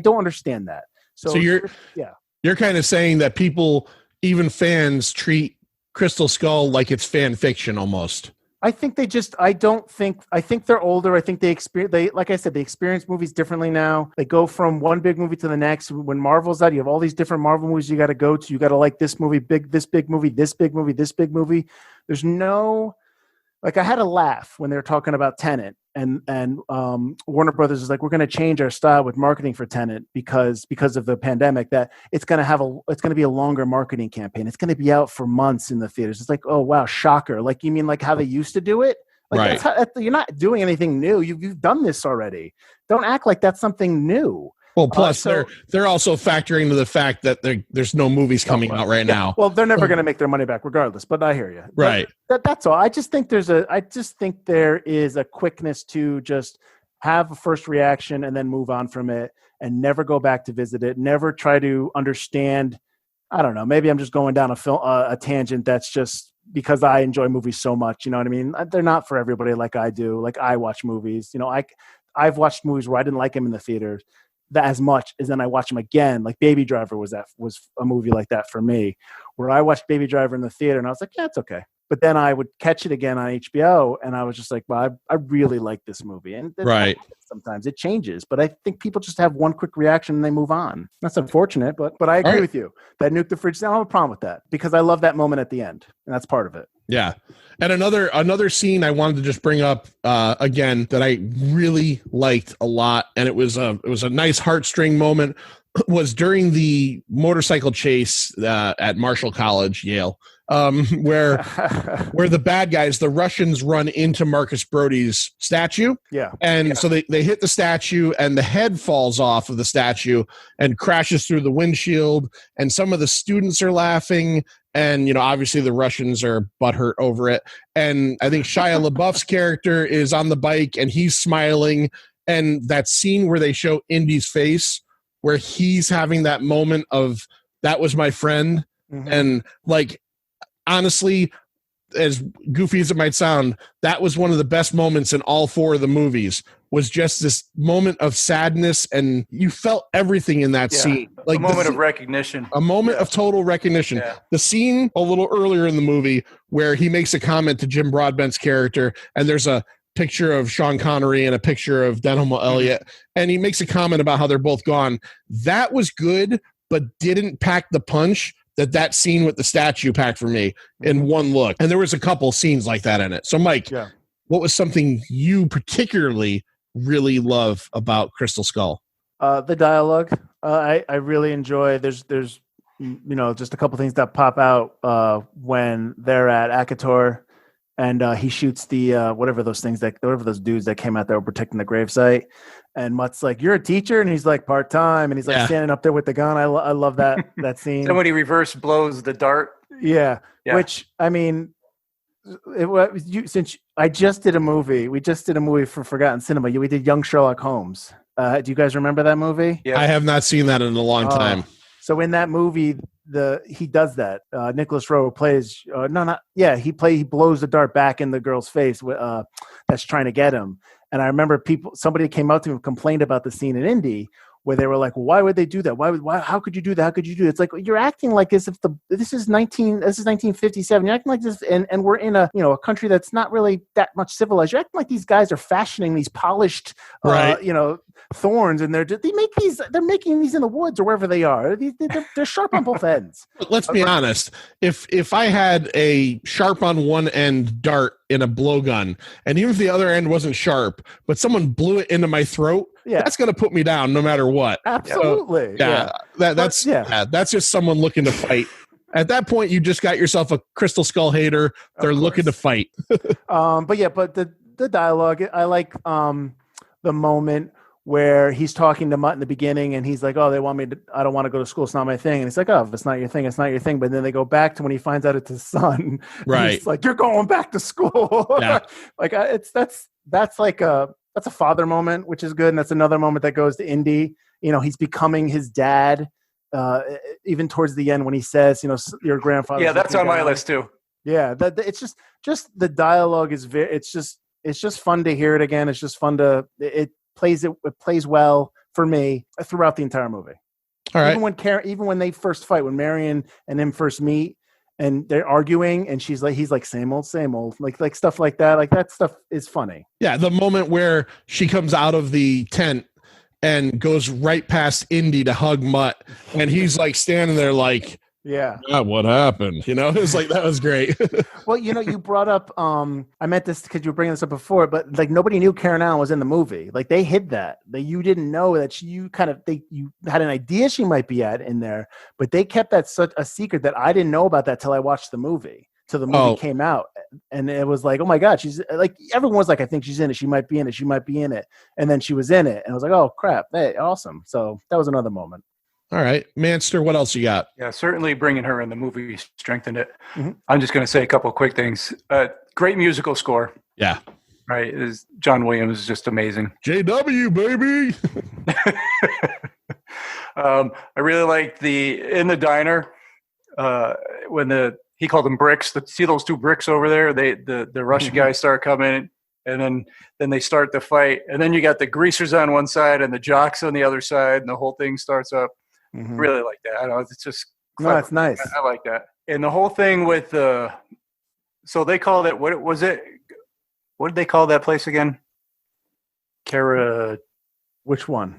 don't understand that. So you're kind of saying that people, even fans, treat Crystal Skull like it's fan fiction almost. I think I think they're older. I think like I said, they experience movies differently now. They go from one big movie to the next. When Marvel's out, you have all these different Marvel movies you got to go to. You got to like this movie, this big movie, this big movie, this big movie. There's no, like, I had a laugh when they were talking about Tenet, and Warner Brothers is like, we're going to change our style with marketing for Tenet because of the pandemic, that it's going to be a longer marketing campaign. It's going to be out for months in the theaters. It's like, oh wow, shocker! Like, you mean like how they used to do it? Like, right. You're not doing anything new. You've done this already. Don't act like that's something new. Well, plus they're also factoring to the fact that there's no movies coming out right now. Well, they're never going to make their money back regardless, but I hear you. Right. That's all. I just think there is a quickness to just have a first reaction and then move on from it and never go back to visit it. Never try to understand. I don't know. Maybe I'm just going down a tangent. That's just because I enjoy movies so much. You know what I mean? They're not for everybody like I do. Like, I watch movies. I've watched movies where I didn't like them in the theaters that as much as then I watch them again. Like Baby Driver was a movie like that for me, where I watched Baby Driver in the theater and I was like, yeah, it's okay. But then I would catch it again on HBO and I was just like, well, I really like this movie. And right. Sometimes it changes, but I think people just have one quick reaction and they move on. That's unfortunate, but I agree with you. That nuke the fridge, I don't have a problem with that because I love that moment at the end, and that's part of it. Yeah. And another scene I wanted to just bring up again that I really liked a lot, and it was a nice heartstring moment, was during the motorcycle chase at Marshall College, Yale, where the bad guys, the Russians, run into Marcus Brody's statue. Yeah. And so they hit the statue and the head falls off of the statue and crashes through the windshield. And some of the students are laughing. And, obviously the Russians are butthurt over it. And I think Shia LaBeouf's character is on the bike and he's smiling. And that scene where they show Indy's face, where he's having that moment of, that was my friend. And like, honestly, as goofy as it might sound, that was one of the best moments in all 4 of the movies, was just this moment of sadness, and you felt everything in that scene. Like a moment of recognition. A moment of total recognition. Yeah. The scene a little earlier in the movie where he makes a comment to Jim Broadbent's character, and there's a picture of Sean Connery and a picture of Denholm Elliott, and he makes a comment about how they're both gone. That was good, but didn't pack the punch that scene with the statue packed for me in one look. And there was a couple scenes like that in it. So, Mike, what was something you particularly really love about Crystal Skull? The dialogue. I really enjoy. There's just a couple things that pop out when they're at Akator, and he shoots the whatever those dudes that came out that were protecting the gravesite. And Mutt's like, "You're a teacher," and he's like, "Part-time," and he's like standing up there with the gun. I love that scene. Somebody reverse blows the dart. Yeah. Which, I mean, since I just did a movie, we just did a movie for Forgotten Cinema. We did Young Sherlock Holmes. Do you guys remember that movie? Yeah. I have not seen that in a long time. So in that movie, he does that. Nicholas Rowe plays. He blows the dart back in the girl's face. That's trying to get him. And I remember somebody came out to him and complained about the scene in Indy where they were like, well, why would they do that? How could you do that? How could you do it? It's like, you're acting like as if this is 1957. You're acting like this, and we're in a country that's not really that much civilized. You're acting like these guys are fashioning these polished, thorns, and they're making these in the woods or wherever they are. They're sharp on both ends. Let's be honest. If I had a sharp on one end dart in a blowgun, and even if the other end wasn't sharp, but someone blew it into my throat, that's going to put me down no matter what. Absolutely. So, that's just someone looking to fight. At that point, you just got yourself a Crystal Skull hater. They're looking to fight. But the dialogue, I like the moment where he's talking to Mutt in the beginning, and he's like, "Oh, I don't want to go to school. It's not my thing." And he's like, "Oh, if it's not your thing, it's not your thing." But then they go back to when he finds out it's his son. Right. He's like, "You're going back to school." Yeah. That's a father moment, which is good. And that's another moment that goes to Indy. He's becoming his dad, even towards the end when he says, your grandfather. Yeah, that's on my list too. Yeah. It's just the dialogue is it's just fun to hear it again. It's just fun it plays well for me throughout the entire movie. All right. Even when they first fight, when Marion and him first meet, and they're arguing, and he's like, same old, like stuff like that. Like that stuff is funny. Yeah, the moment where she comes out of the tent and goes right past Indy to hug Mutt, and he's like standing there like, what happened? It was like, that was great. Well, you brought up, I meant this because you were bringing this up before, but like nobody knew Karen Allen was in the movie. Like they hid that. You didn't know that you had an idea she might be in there, but they kept that such a secret that I didn't know about that till I watched the movie. Till the movie came out, and it was like, oh my God, she's like, everyone was like, I think she's in it. She might be in it. She might be in it. And then she was in it, and I was like, oh crap, hey, awesome. So that was another moment. All right, Manster, what else you got? Yeah, certainly bringing her in the movie strengthened it. Mm-hmm. I'm just going to say a couple of quick things. Great musical score. Yeah. Right. John Williams is just amazing. JW, baby. I really liked in the diner when he called them bricks. See those two bricks over there? The Russian guys start coming, and then they start the fight. And then you got the greasers on one side and the jocks on the other side, and the whole thing starts up. Mm-hmm. Really like that. I don't know. It's just clever. No, it's nice. I like that. And the whole thing with so they called it, what was it? What did they call that place again? Which one?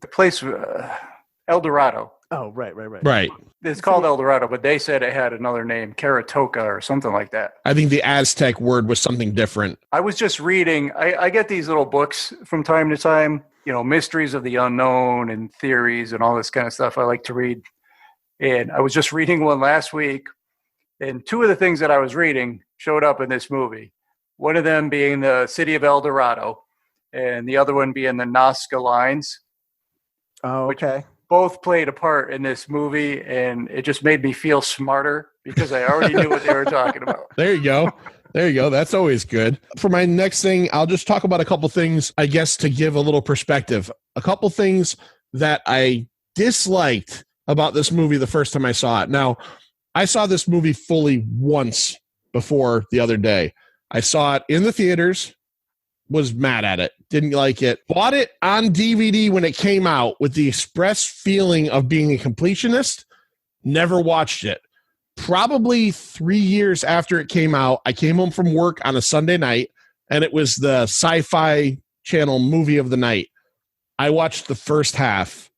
The place, El Dorado. Oh, right. Right. It's called El Dorado, but they said it had another name, Caratoca or something like that. I think the Aztec word was something different. I was just reading. I get these little books from time to time, mysteries of the unknown and theories and all this kind of stuff I like to read. And I was just reading one last week, and two of the things that I was reading showed up in this movie. One of them being the city of El Dorado, and the other one being the Nazca Lines. Oh, okay. Both played a part in this movie, and it just made me feel smarter because I already knew what they were talking about. There you go. There you go. That's always good. For my next thing, I'll just talk about a couple things, I guess, to give a little perspective. A couple things that I disliked about this movie the first time I saw it. Now, I saw this movie fully once before the other day. I saw it in the theaters, was mad at it, didn't like it. Bought it on DVD when it came out with the express feeling of being a completionist. Never watched it. Probably 3 years after it came out, I came home from work on a Sunday night, and it was the Sci-Fi Channel movie of the night. I watched the first half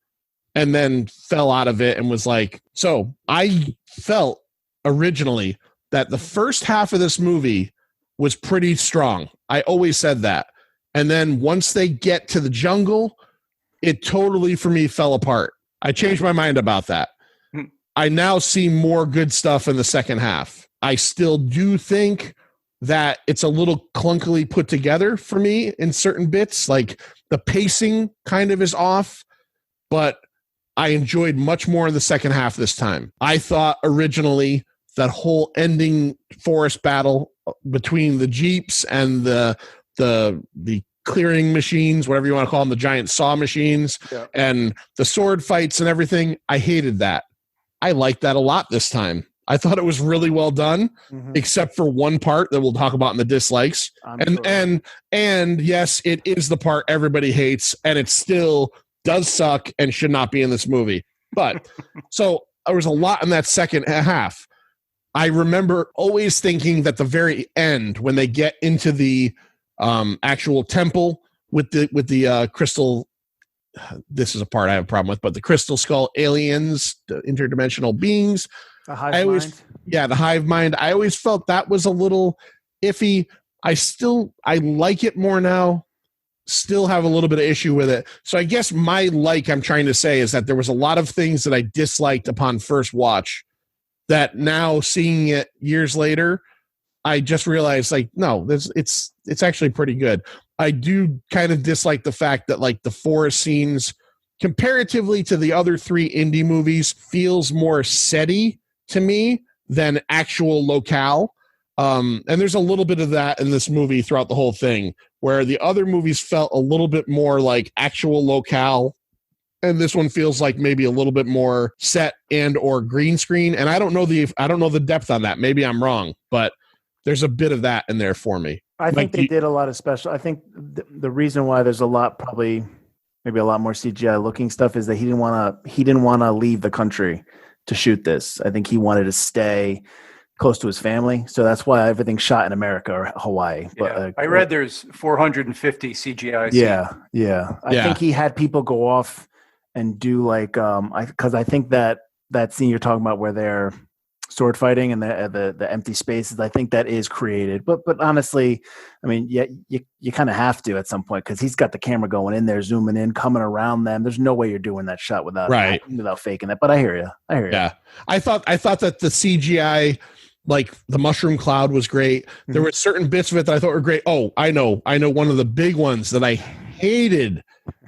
and then fell out of it and was like, so I felt originally that the first half of this movie was pretty strong. I always said that. And then once they get to the jungle, it totally, for me, fell apart. I changed my mind about that. I now see more good stuff in the second half. I still do think that it's a little clunkily put together for me in certain bits. Like the pacing kind of is off, but I enjoyed much more in the second half this time. I thought originally that whole ending forest battle between the Jeeps and the clearing machines, whatever you want to call them, the giant saw machines, and the sword fights and everything, I hated that. I liked that a lot this time. I thought it was really well done, except for one part that we'll talk about in the dislikes. And yes, it is the part everybody hates, and it still does suck and should not be in this movie. But so there was a lot in that second half. I remember always thinking that the very end, when they get into the actual temple with the crystal, this is a part I have a problem with, but the crystal skull aliens, the interdimensional beings, the hive mind. Yeah, the hive mind. I always felt that was a little iffy. I like it more now. Still have a little bit of issue with it. So I guess I'm trying to say is that there was a lot of things that I disliked upon first watch that now seeing it years later, I just realized like, no, it's actually pretty good. I do kind of dislike the fact that like the forest scenes comparatively to the other three indie movies feels more setty to me than actual locale. And there's a little bit of that in this movie throughout the whole thing, where the other movies felt a little bit more like actual locale, and this one feels like maybe a little bit more set and or green screen. And I don't know the depth on that. Maybe I'm wrong, but there's a bit of that in there for me. I think they did a lot of special. I think the reason why there's a lot, probably maybe a lot more CGI looking stuff, is that he didn't want to leave the country to shoot this. I think he wanted to stay close to his family, so that's why everything's shot in America or Hawaii. But I read there's 450 CGI. Yeah. I think he had people go off and do like because I think that scene you're talking about where they're sword fighting and the empty spaces, I think that is created. But honestly, I mean, you kind of have to at some point, because he's got the camera going in there, zooming in, coming around them. There's no way you're doing that shot without faking it. But I hear you. Yeah, I thought that the CGI, like the mushroom cloud, was great. There were certain bits of it that I thought were great. Oh, I know one of the big ones that I hated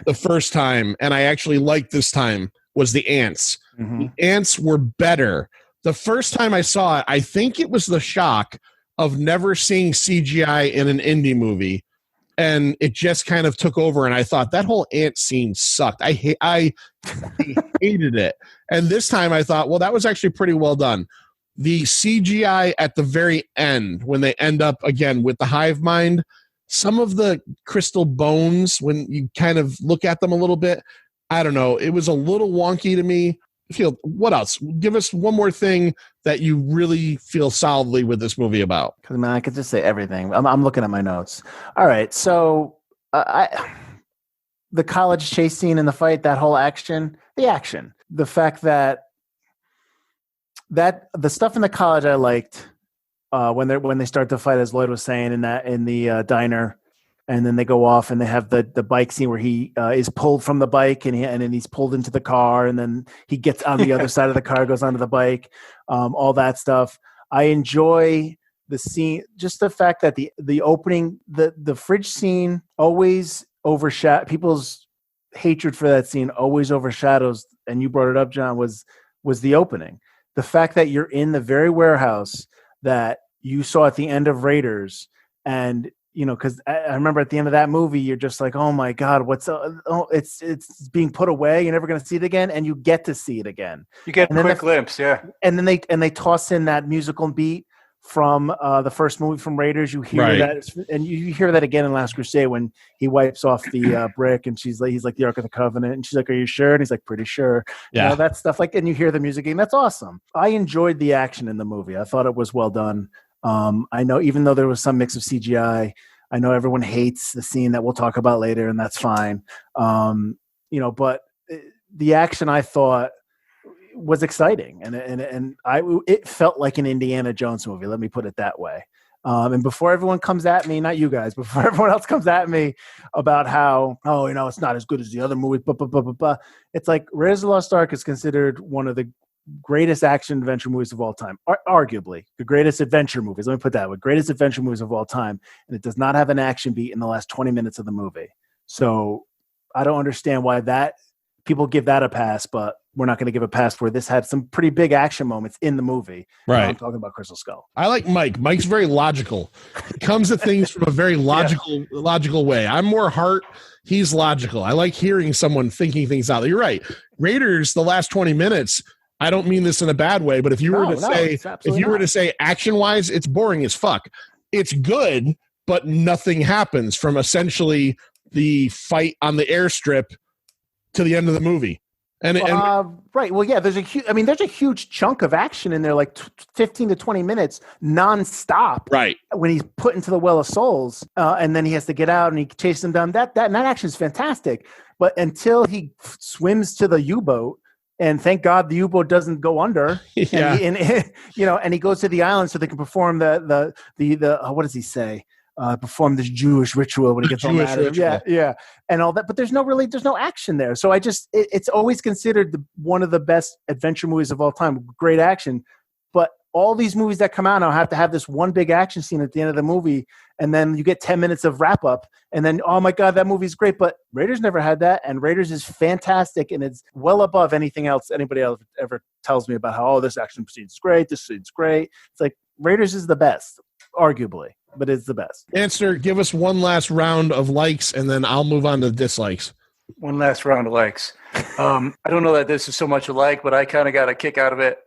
the first time and I actually liked this time was the ants. The ants were better. The first time I saw it, I think it was the shock of never seeing CGI in an indie movie, and it just kind of took over, and I thought that whole ant scene sucked. I hated it. And this time I thought, well, that was actually pretty well done. The CGI at the very end, when they end up again with the hive mind, some of the crystal bones, when you kind of look at them a little bit, I don't know, it was a little wonky to me. What else? Give us one more thing that you really feel solidly with this movie about. Because I could just say everything. I'm looking at my notes. All right, so the college chase scene in the fight, that whole action, the fact that the stuff in the college I liked when they start to fight, as Lloyd was saying, in the diner. And then they go off and they have the bike scene where he is pulled from the bike and then he's pulled into the car, and then he gets on the other side of the car, goes onto the bike, all that stuff. I enjoy the scene, just the fact that the opening, the fridge scene always overshadows people's hatred for that scene, always overshadows. And you brought it up, John, was the opening. The fact that you're in the very warehouse that you saw at the end of Raiders, and because I remember at the end of that movie, you're just like, oh my God, it's being put away. You're never going to see it again, and you get to see it again. You get a quick glimpse, yeah. And then they toss in that musical beat from the first movie from Raiders. You hear that, and you hear that again in Last Crusade when he wipes off the brick, and he's like the Ark of the Covenant, and she's like, "Are you sure?" And he's like, "Pretty sure." Yeah, that stuff. And you hear the music again. That's awesome. I enjoyed the action in the movie. I thought it was well done. I know, even though there was some mix of CGI, I know everyone hates the scene that we'll talk about later, and that's fine. But the action I thought was exciting, and it felt like an Indiana Jones movie. Let me put it that way. And before everyone comes at me, not you guys, before everyone else comes at me about how it's not as good as the other movies, it's like Raiders of the Lost Ark is considered one of the greatest action adventure movies of all time, arguably the greatest adventure movies. Let me put that way: greatest adventure movies of all time, and it does not have an action beat in the last 20 minutes of the movie. So I don't understand why that people give that a pass, but we're not going to give a pass where this had some pretty big action moments in the movie. Right. I'm talking about Crystal Skull. I like Mike. Mike's very logical. He comes at things from a very logical way. I'm more heart. He's logical. I like hearing someone thinking things out. You're right. Raiders, the last 20 minutes. I don't mean this in a bad way, but if you were to say action wise, it's boring as fuck. It's good, but nothing happens from essentially the fight on the airstrip to the end of the movie. Right. Well, yeah, there's a huge chunk of action in there, like 15 to 20 minutes nonstop. Right. When he's put into the Well of Souls, and then he has to get out and he chases them down. That action is fantastic. But until he swims to the U-boat, and thank God the U-boat doesn't go under. Yeah. And he goes to the island so they can perform the what does he say? Perform this Jewish ritual when he gets all mad at him. Yeah, and all that. But there's no action there. So it's always considered one of the best adventure movies of all time. Great action, but all these movies that come out now have to have this one big action scene at the end of the movie, and then you get 10 minutes of wrap up, and then oh my God, that movie's great. But Raiders never had that, and Raiders is fantastic, and it's well above anything else anybody else ever tells me about how this action scene's great, this scene's great. It's like Raiders is the best, arguably. But it's the best. Answer, give us one last round of likes, and then I'll move on to dislikes. One last round of likes. I don't know that this is so much a like, but I kind of got a kick out of it.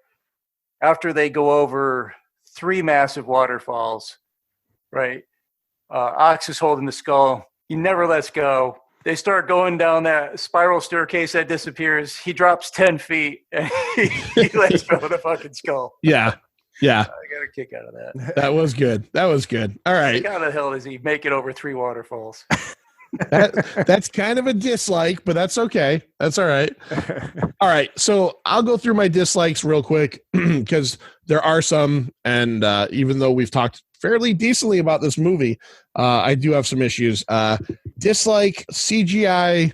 After they go over 3 massive waterfalls, right? Ox is holding the skull. He never lets go. They start going down that spiral staircase that disappears. He drops 10 feet, and he lets go of the fucking skull. Yeah. Yeah. I got a kick out of that. That was good. All right. How the hell does he make it over 3 waterfalls? That's kind of a dislike, but that's okay. That's all right. All right. So I'll go through my dislikes real quick because there are some. And even though we've talked fairly decently about this movie, I do have some issues. Dislike CGI.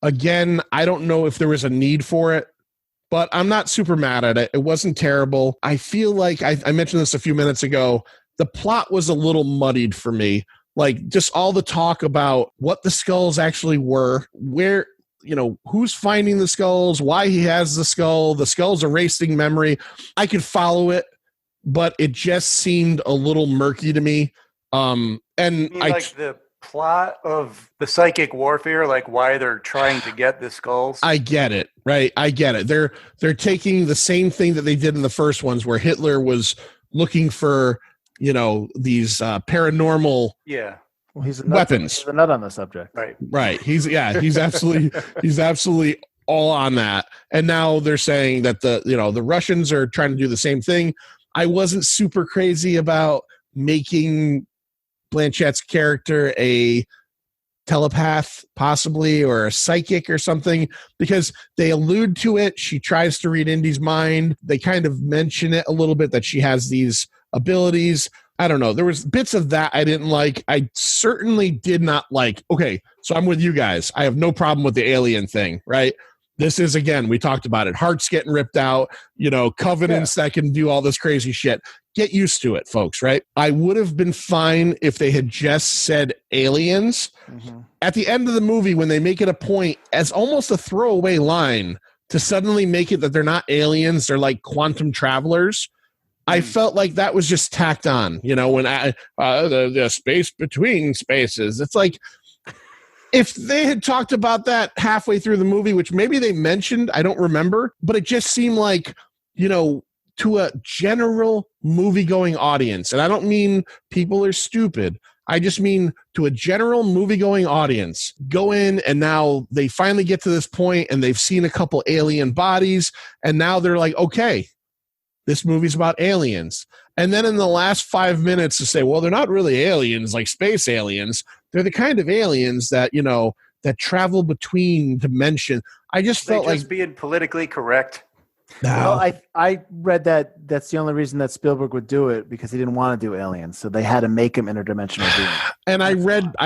Again, I don't know if there was a need for it, but I'm not super mad at it. It wasn't terrible. I feel like I mentioned this a few minutes ago. The plot was a little muddied for me. Like just all the talk about what the skulls actually were, where, who's finding the skulls, why he has the skulls erasing memory. I could follow it, but it just seemed a little murky to me. The plot of the psychic warfare, like why they're trying to get the skulls. I get it, right? I get it. They're taking the same thing that they did in the first ones where Hitler was looking for these paranormal weapons. He's a nut on the subject. Right. He's absolutely all on that. And now they're saying that the Russians are trying to do the same thing. I wasn't super crazy about making Blanchette's character a telepath possibly, or a psychic or something, because they allude to it. She tries to read Indy's mind. They kind of mention it a little bit that she has these abilities. I don't know. There was bits of that I didn't like. I certainly did not like. Okay, so I'm with you guys. I have no problem with the alien thing, right? This is, again, we talked about it. Hearts getting ripped out, covenants that can do all this crazy shit. Get used to it, folks, right? I would have been fine if they had just said aliens. Mm-hmm. At the end of the movie, when they make it a point as almost a throwaway line to suddenly make it that they're not aliens, they're like quantum travelers. I felt like that was just tacked on, when the space between spaces. It's like, if they had talked about that halfway through the movie, which maybe they mentioned, I don't remember, but it just seemed like, to a general movie-going audience, and I don't mean people are stupid, I just mean to a general movie-going audience, go in and now they finally get to this point and they've seen a couple alien bodies, and now they're like, okay, this movie's about aliens. And then in the last 5 minutes to say, well, they're not really aliens like space aliens. They're the kind of aliens that, that travel between dimensions. I just felt like being politically correct. No. Well, I read that that's the only reason that Spielberg would do it, because he didn't want to do aliens, so they had to make him interdimensional beings. And I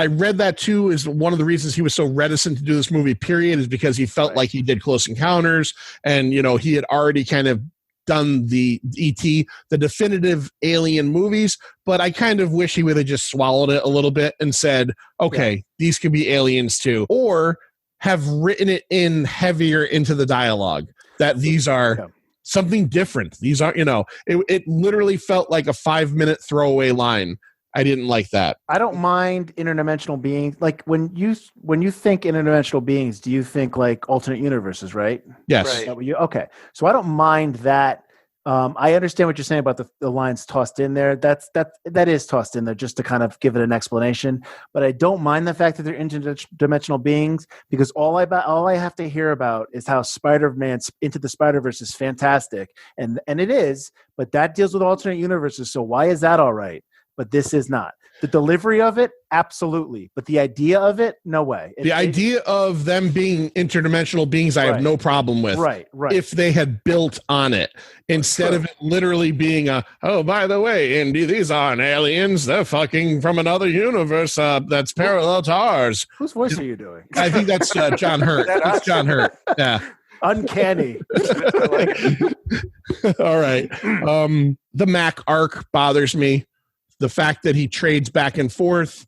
read that too, is one of the reasons he was so reticent to do this movie, period, is because he felt like he did Close Encounters, and he had already kind of done the E.T., the definitive alien movies, but I kind of wish he would have just swallowed it a little bit and said, okay, these could be aliens too, or have written it in heavier into the dialogue that these are something different. These aren't, it literally felt like a 5-minute throwaway line. I didn't like that. I don't mind interdimensional beings. Like when you think interdimensional beings, do you think like alternate universes, right? Yes. Right. Is that what okay. So I don't mind that. I understand what you're saying about the lines tossed in there. That is tossed in there just to kind of give it an explanation. But I don't mind the fact that they're interdimensional beings, because all I have to hear about is how Spider-Man Into the Spider-Verse is fantastic, and it is. But that deals with alternate universes. So why is that all right? But this is not. The delivery of it, absolutely. But the idea of it, no way. The idea of them being interdimensional beings, I have no problem with. Right. If they had built on it, instead of it literally being oh, by the way, Indy, these aren't aliens. They're fucking from another universe that's parallel to ours. Whose voice are you doing? I think that's John Hurt. That's John Hurt. Yeah. Uncanny. All right. The Mac arc bothers me. The fact that he trades back and forth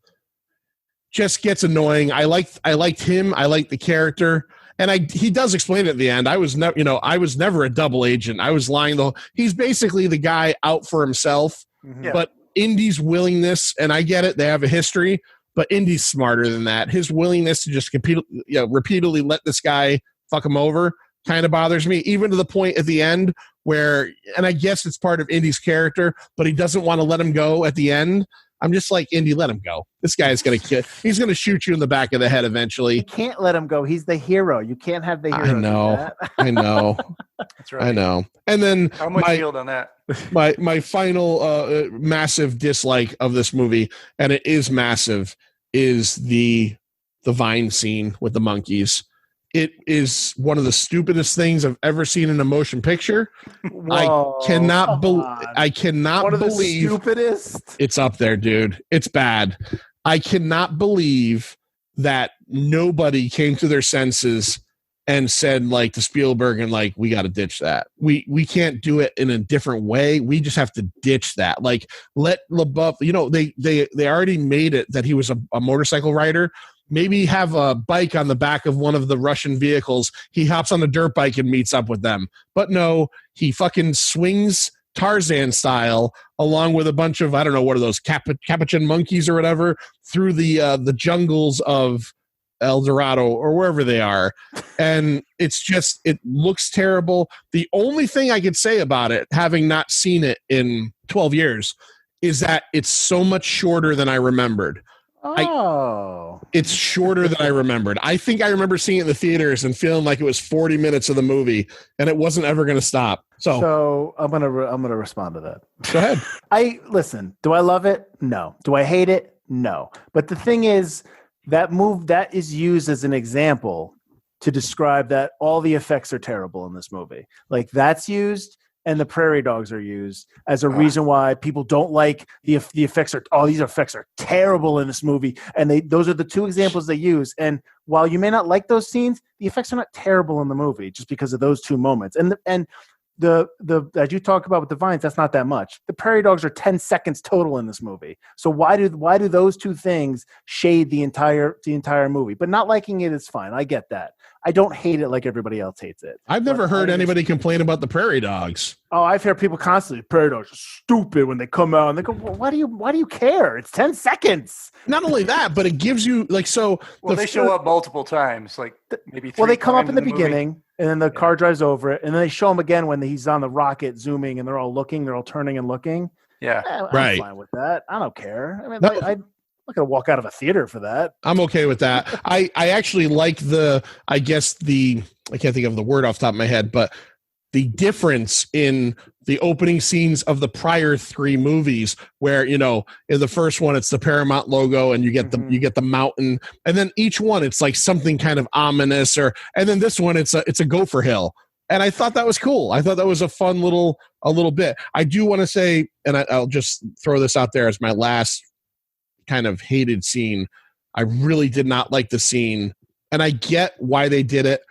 just gets annoying. I liked him. I liked the character, and he does explain it at the end. I was never a double agent. I was lying. He's basically the guy out for himself. Yeah. But Indy's willingness, and I get it, they have a history, but Indy's smarter than that. His willingness to just repeatedly let this guy fuck him over kind of bothers me, even to the point at the end where, and I guess it's part of Indy's character, but he doesn't want to let him go at the end. I'm just like, Indy, let him go. This guy's going to kill. He's going to shoot you in the back of the head eventually. You can't let him go. He's the hero. You can't have the hero. I know. I know. That's right. I know. And then how much yield on that? My final massive dislike of this movie, and it is massive, is the vine scene with the monkeys. It is one of the stupidest things I've ever seen in a motion picture. Whoa, I cannot believe the stupidest. It's up there, dude. It's bad. I cannot believe that nobody came to their senses and said, like, to Spielberg, and like, we got to ditch that. We can't do it in a different way. We just have to ditch that. Like, let LaBeouf, they already made it that he was a motorcycle rider. Maybe have a bike on the back of one of the Russian vehicles. He hops on a dirt bike and meets up with them. But no, he fucking swings Tarzan style along with a bunch of, I don't know, what are those, capuchin monkeys or whatever, through the jungles of El Dorado or wherever they are. And it's just, it looks terrible. The only thing I could say about it, having not seen it in 12 years, is that it's so much shorter than I remembered. It's shorter than I remembered. I think I remember seeing it in the theaters and feeling like it was 40 minutes of the movie, and it wasn't ever going to stop. So I'm gonna respond to that. Go ahead. Listen. Do I love it? No. Do I hate it? No. But the thing is, that is used as an example to describe that all the effects are terrible in this movie. Like, that's used. And the prairie dogs are used as a reason why people don't like the effects. These effects are terrible in this movie, and those are the two examples they use. And while you may not like those scenes, the effects are not terrible in the movie just because of those two moments. And as you talk about with the vines, that's not that much. The prairie dogs are 10 seconds total in this movie. So why do those two things shade the entire movie? But not liking it is fine. I get that. I don't hate it like everybody else hates it. I've never heard anybody complain about the prairie dogs. Oh, I've heard people constantly, prairie dogs are stupid when they come out and they go, well, why do you care? It's 10 seconds. Not only that, but it gives you like, so. Well, they show up multiple times, like maybe 3 Well, they come up times in the movie. beginning and then the car drives over it. And then they show him again when he's on the rocket zooming and they're all looking, they're all turning and looking. Yeah. Right. I'm fine with that. I don't care. I mean, No. I'm not going to walk out of a theater for that. I'm okay with that. I actually like I can't think of the word off the top of my head, but the difference in the opening scenes of the prior 3 movies where, in the first one, it's the Paramount logo and you get the mountain. And then each one, it's like something kind of ominous and then this one, it's a gopher hill. And I thought that was cool. I thought that was a fun little bit. I do want to say, and I'll just throw this out there as my last kind of hated scene. I really did not like the scene, and I get why they did it.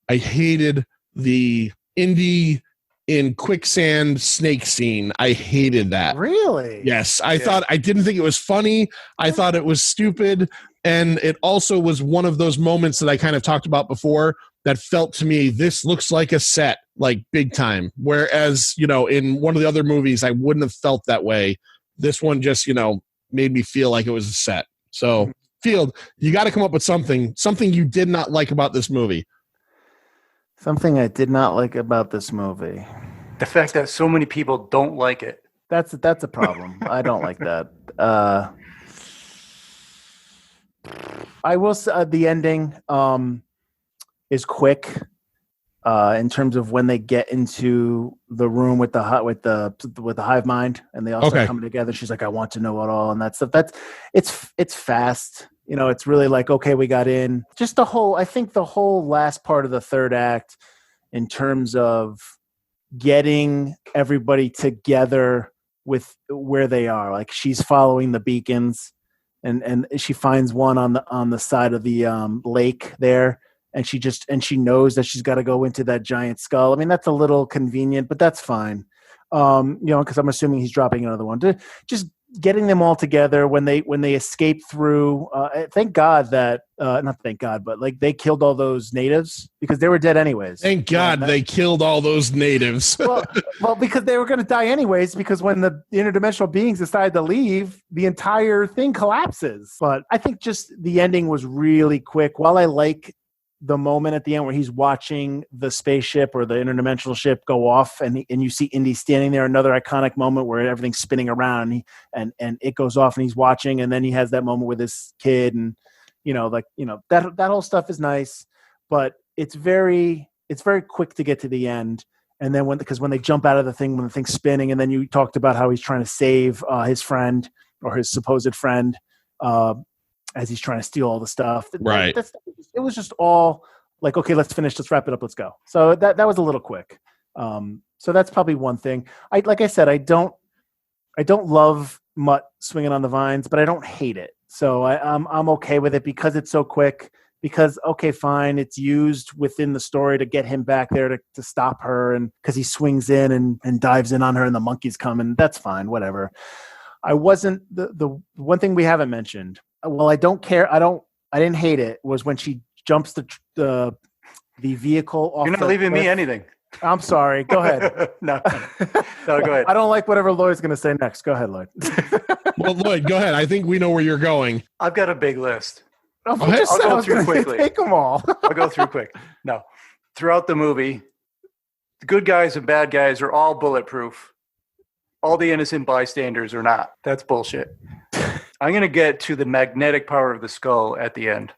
I hated the Indy in quicksand snake scene. I hated that. Really? Yes. I didn't think it was funny. I thought it was stupid. And it also was one of those moments that I kind of talked about before that felt to me, this looks like a set, like big time. Whereas, in one of the other movies, I wouldn't have felt that way. This one just, made me feel like it was a set. So, Field, you got to come up with something you did not like about this movie. Something I did not like about this movie. The fact that so many people don't like it. That's a problem. I don't like that. I will say the ending is quick in terms of when they get into the room with the hive mind and they all start coming together. She's like, I want to know it all, and that stuff. It's fast. It's really like, okay, we got in. Just I think the whole last part of the third act in terms of getting everybody together with where they are. Like she's following the beacons and she finds one on the side of the lake there. And she knows that she's got to go into that giant skull. I mean, that's a little convenient, but that's fine. Because I'm assuming he's dropping another one. Just getting them all together when they escape through. Thank God that not thank God, but like they killed all those natives because they were dead anyways. Thank God they killed all those natives. well, because they were going to die anyways. Because when the interdimensional beings decide to leave, the entire thing collapses. But I think just the ending was really quick. While I like the moment at the end where he's watching the spaceship or the interdimensional ship go off and you see Indy standing there, another iconic moment where everything's spinning around and it goes off and he's watching, and then he has that moment with his kid and that whole stuff is nice, but it's very quick to get to the end. And then when they jump out of the thing, when the thing's spinning, and then you talked about how he's trying to save his friend or his supposed friend as he's trying to steal all the stuff. Right. It was just all like, okay, let's finish, let's wrap it up, let's go. So that was a little quick. So that's probably one thing. Like I said, I don't love Mutt swinging on the vines, but I don't hate it. So I'm okay with it because it's so quick. Because okay, fine, it's used within the story to get him back there to stop her, and because he swings in and dives in on her, and the monkeys come, and that's fine, whatever. I wasn't the one thing we haven't mentioned. Well, I don't care. I didn't hate it. Was when she jumps the vehicle off. You're not leaving me anything. I'm sorry. Go ahead. No, go ahead. I don't like whatever Lloyd's going to say next. Go ahead, Lloyd. Well, Lloyd, go ahead. I think we know where you're going. I've got a big list. I'll go through quickly. Take them all. I'll go through quick. No, throughout the movie, the good guys and bad guys are all bulletproof. All the innocent bystanders are not. That's bullshit. I'm going to get to the magnetic power of the skull at the end.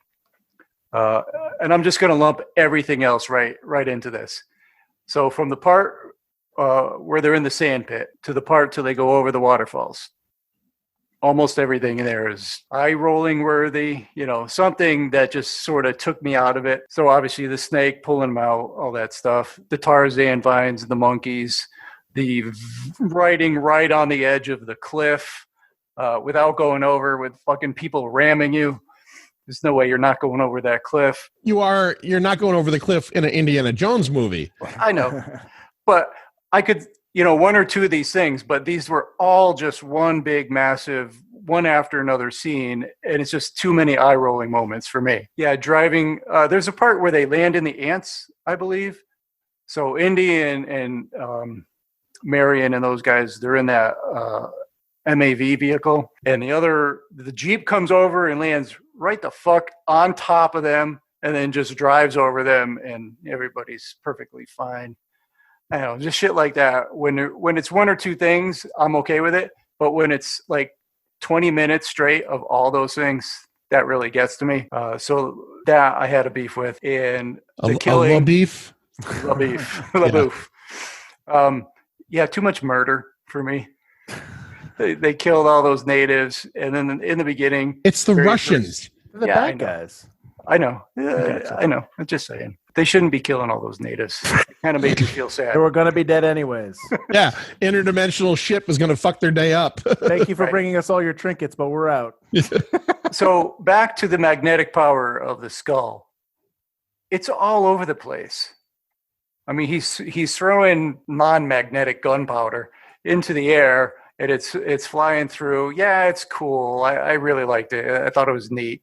And I'm just going to lump everything else right into this. So from the part where they're in the sand pit to the part till they go over the waterfalls, almost everything in there is eye-rolling worthy, something that just sort of took me out of it. So obviously the snake pulling him out, all that stuff, the Tarzan vines, the monkeys, the riding right on the edge of the cliff without going over, with fucking people ramming you. There's no way you're not going over that cliff. You're not going over the cliff in an Indiana Jones movie. I know. But I could, one or two of these things, but these were all just one big, massive, one after another scene, and it's just too many eye-rolling moments for me. Yeah, driving. There's a part where they land in the ants, I believe. So Indy and Marion and those guys, they're in that MAV vehicle, and the Jeep comes over and lands right the fuck on top of them, and then just drives over them, and everybody's perfectly fine. I don't know, just shit like that. When it's one or two things, I'm okay with it. But when it's like 20 minutes straight of all those things, that really gets to me. So that I had a beef with. And the killing. A beef? La beef. La boof. Yeah, too much murder for me. They killed all those natives. And then in the beginning. It's the Russians. They're the bad guys. I know. I know. I'm just saying. They shouldn't be killing all those natives. It kind of made me feel sad. They were going to be dead anyways. Yeah. Interdimensional ship was going to fuck their day up. Thank you for bringing us all your trinkets, but we're out. So back to the magnetic power of the skull. It's all over the place. I mean, he's throwing non-magnetic gunpowder into the air, and it's flying through. Yeah, it's cool. I really liked it. I thought it was neat.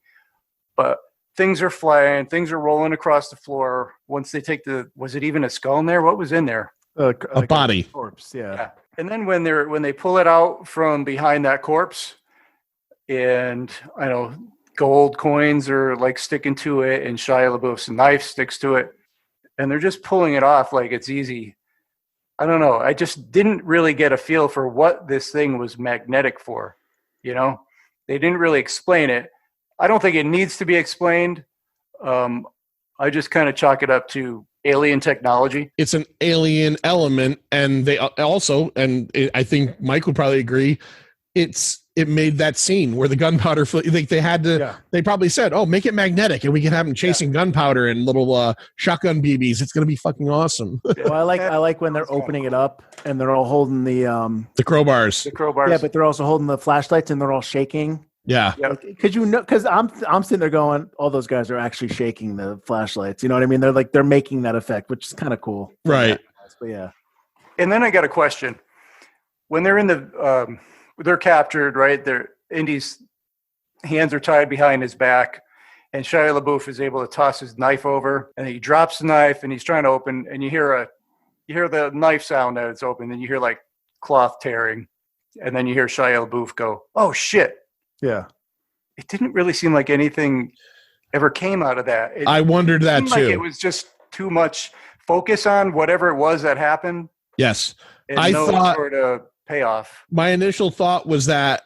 But things are flying, things are rolling across the floor. Once they take was it even a skull in there? What was in there? A body. Corpse, yeah. And then when they pull it out from behind that corpse, and I know gold coins are like sticking to it, and Shia LaBeouf's knife sticks to it, and they're just pulling it off like it's easy. I don't know. I just didn't really get a feel for what this thing was magnetic for. They didn't really explain it. I don't think it needs to be explained. I just kind of chalk it up to alien technology. It's an alien element, and they also, and I think Mike would probably agree, it made that scene where the gunpowder, they had to, they probably said, oh, make it magnetic, and we can have them chasing gunpowder and little shotgun BBs. It's going to be fucking awesome. Well, I like when they're opening it up and they're all holding the crowbars. The crowbars. Yeah, but they're also holding the flashlights and they're all shaking. Yeah. Because I'm sitting there going, all those guys are actually shaking the flashlights. You know what I mean? They're making that effect, which is kind of cool. Right. But yeah. And then I got a question. When they're in they're captured, right? Indy's hands are tied behind his back, and Shia LaBeouf is able to toss his knife over, and he drops the knife, and he's trying to open, and you hear the knife sound that it's open, and you hear like cloth tearing, and then you hear Shia LaBeouf go, "Oh shit!" Yeah. It didn't really seem like anything ever came out of that. I wondered that too. Like it was just too much focus on whatever it was that happened. Yes. And I thought sort of payoff. My initial thought was that,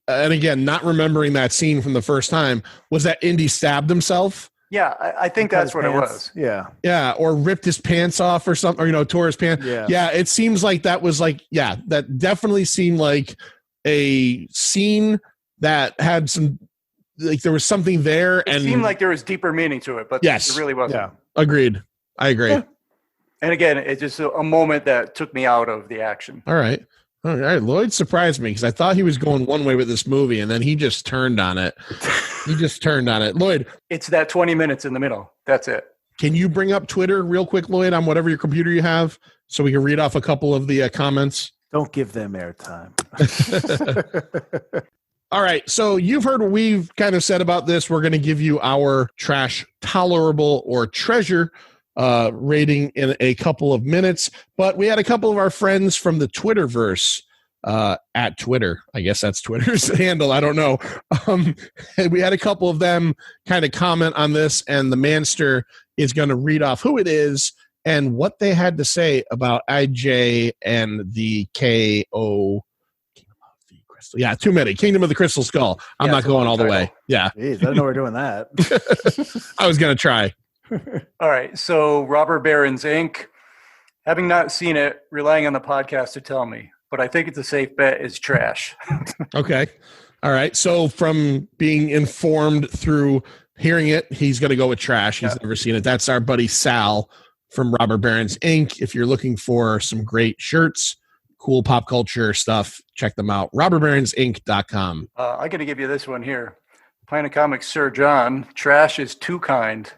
and again, not remembering that scene from the first time, was that Indy stabbed himself. Yeah, I think that's what it was. Yeah. Yeah, or ripped his pants off or something, or tore his pants. Yeah. Yeah, it seems like that was that definitely seemed like a scene that had some, there was something there. It seemed like there was deeper meaning to it, but yes, it really wasn't. Yeah. Agreed. I agree. Yeah. And again, it's just a moment that took me out of the action. All right. Lloyd surprised me because I thought he was going one way with this movie, and then he just turned on it. Lloyd. It's that 20 minutes in the middle. That's it. Can you bring up Twitter real quick, Lloyd, on whatever your computer you have so we can read off a couple of the comments? Don't give them airtime. All right. So you've heard what we've kind of said about this. We're going to give you our trash tolerable or treasure rating in a couple of minutes, but we had a couple of our friends from the Twitterverse at Twitter. I guess that's Twitter's handle. I don't know. We had a couple of them kind of comment on this, and the Manster is going to read off who it is and what they had to say about IJ and the KO. Yeah, too many. Kingdom of the Crystal Skull. I'm not going all the way. Yeah. Jeez, I didn't know we're doing that. I was going to try. All right. So Robber Barons Inc., having not seen it, relying on the podcast to tell me, but I think it's a safe bet, is trash. Okay. All right. So from being informed through hearing it, he's going to go with trash. He's never seen it. That's our buddy Sal from Robber Barons Inc. If you're looking for some great shirts, cool pop culture stuff, check them out. RobberBaronsInc.com. I got to give you this one here. Pint of Comics, Sir John. Trash is too kind.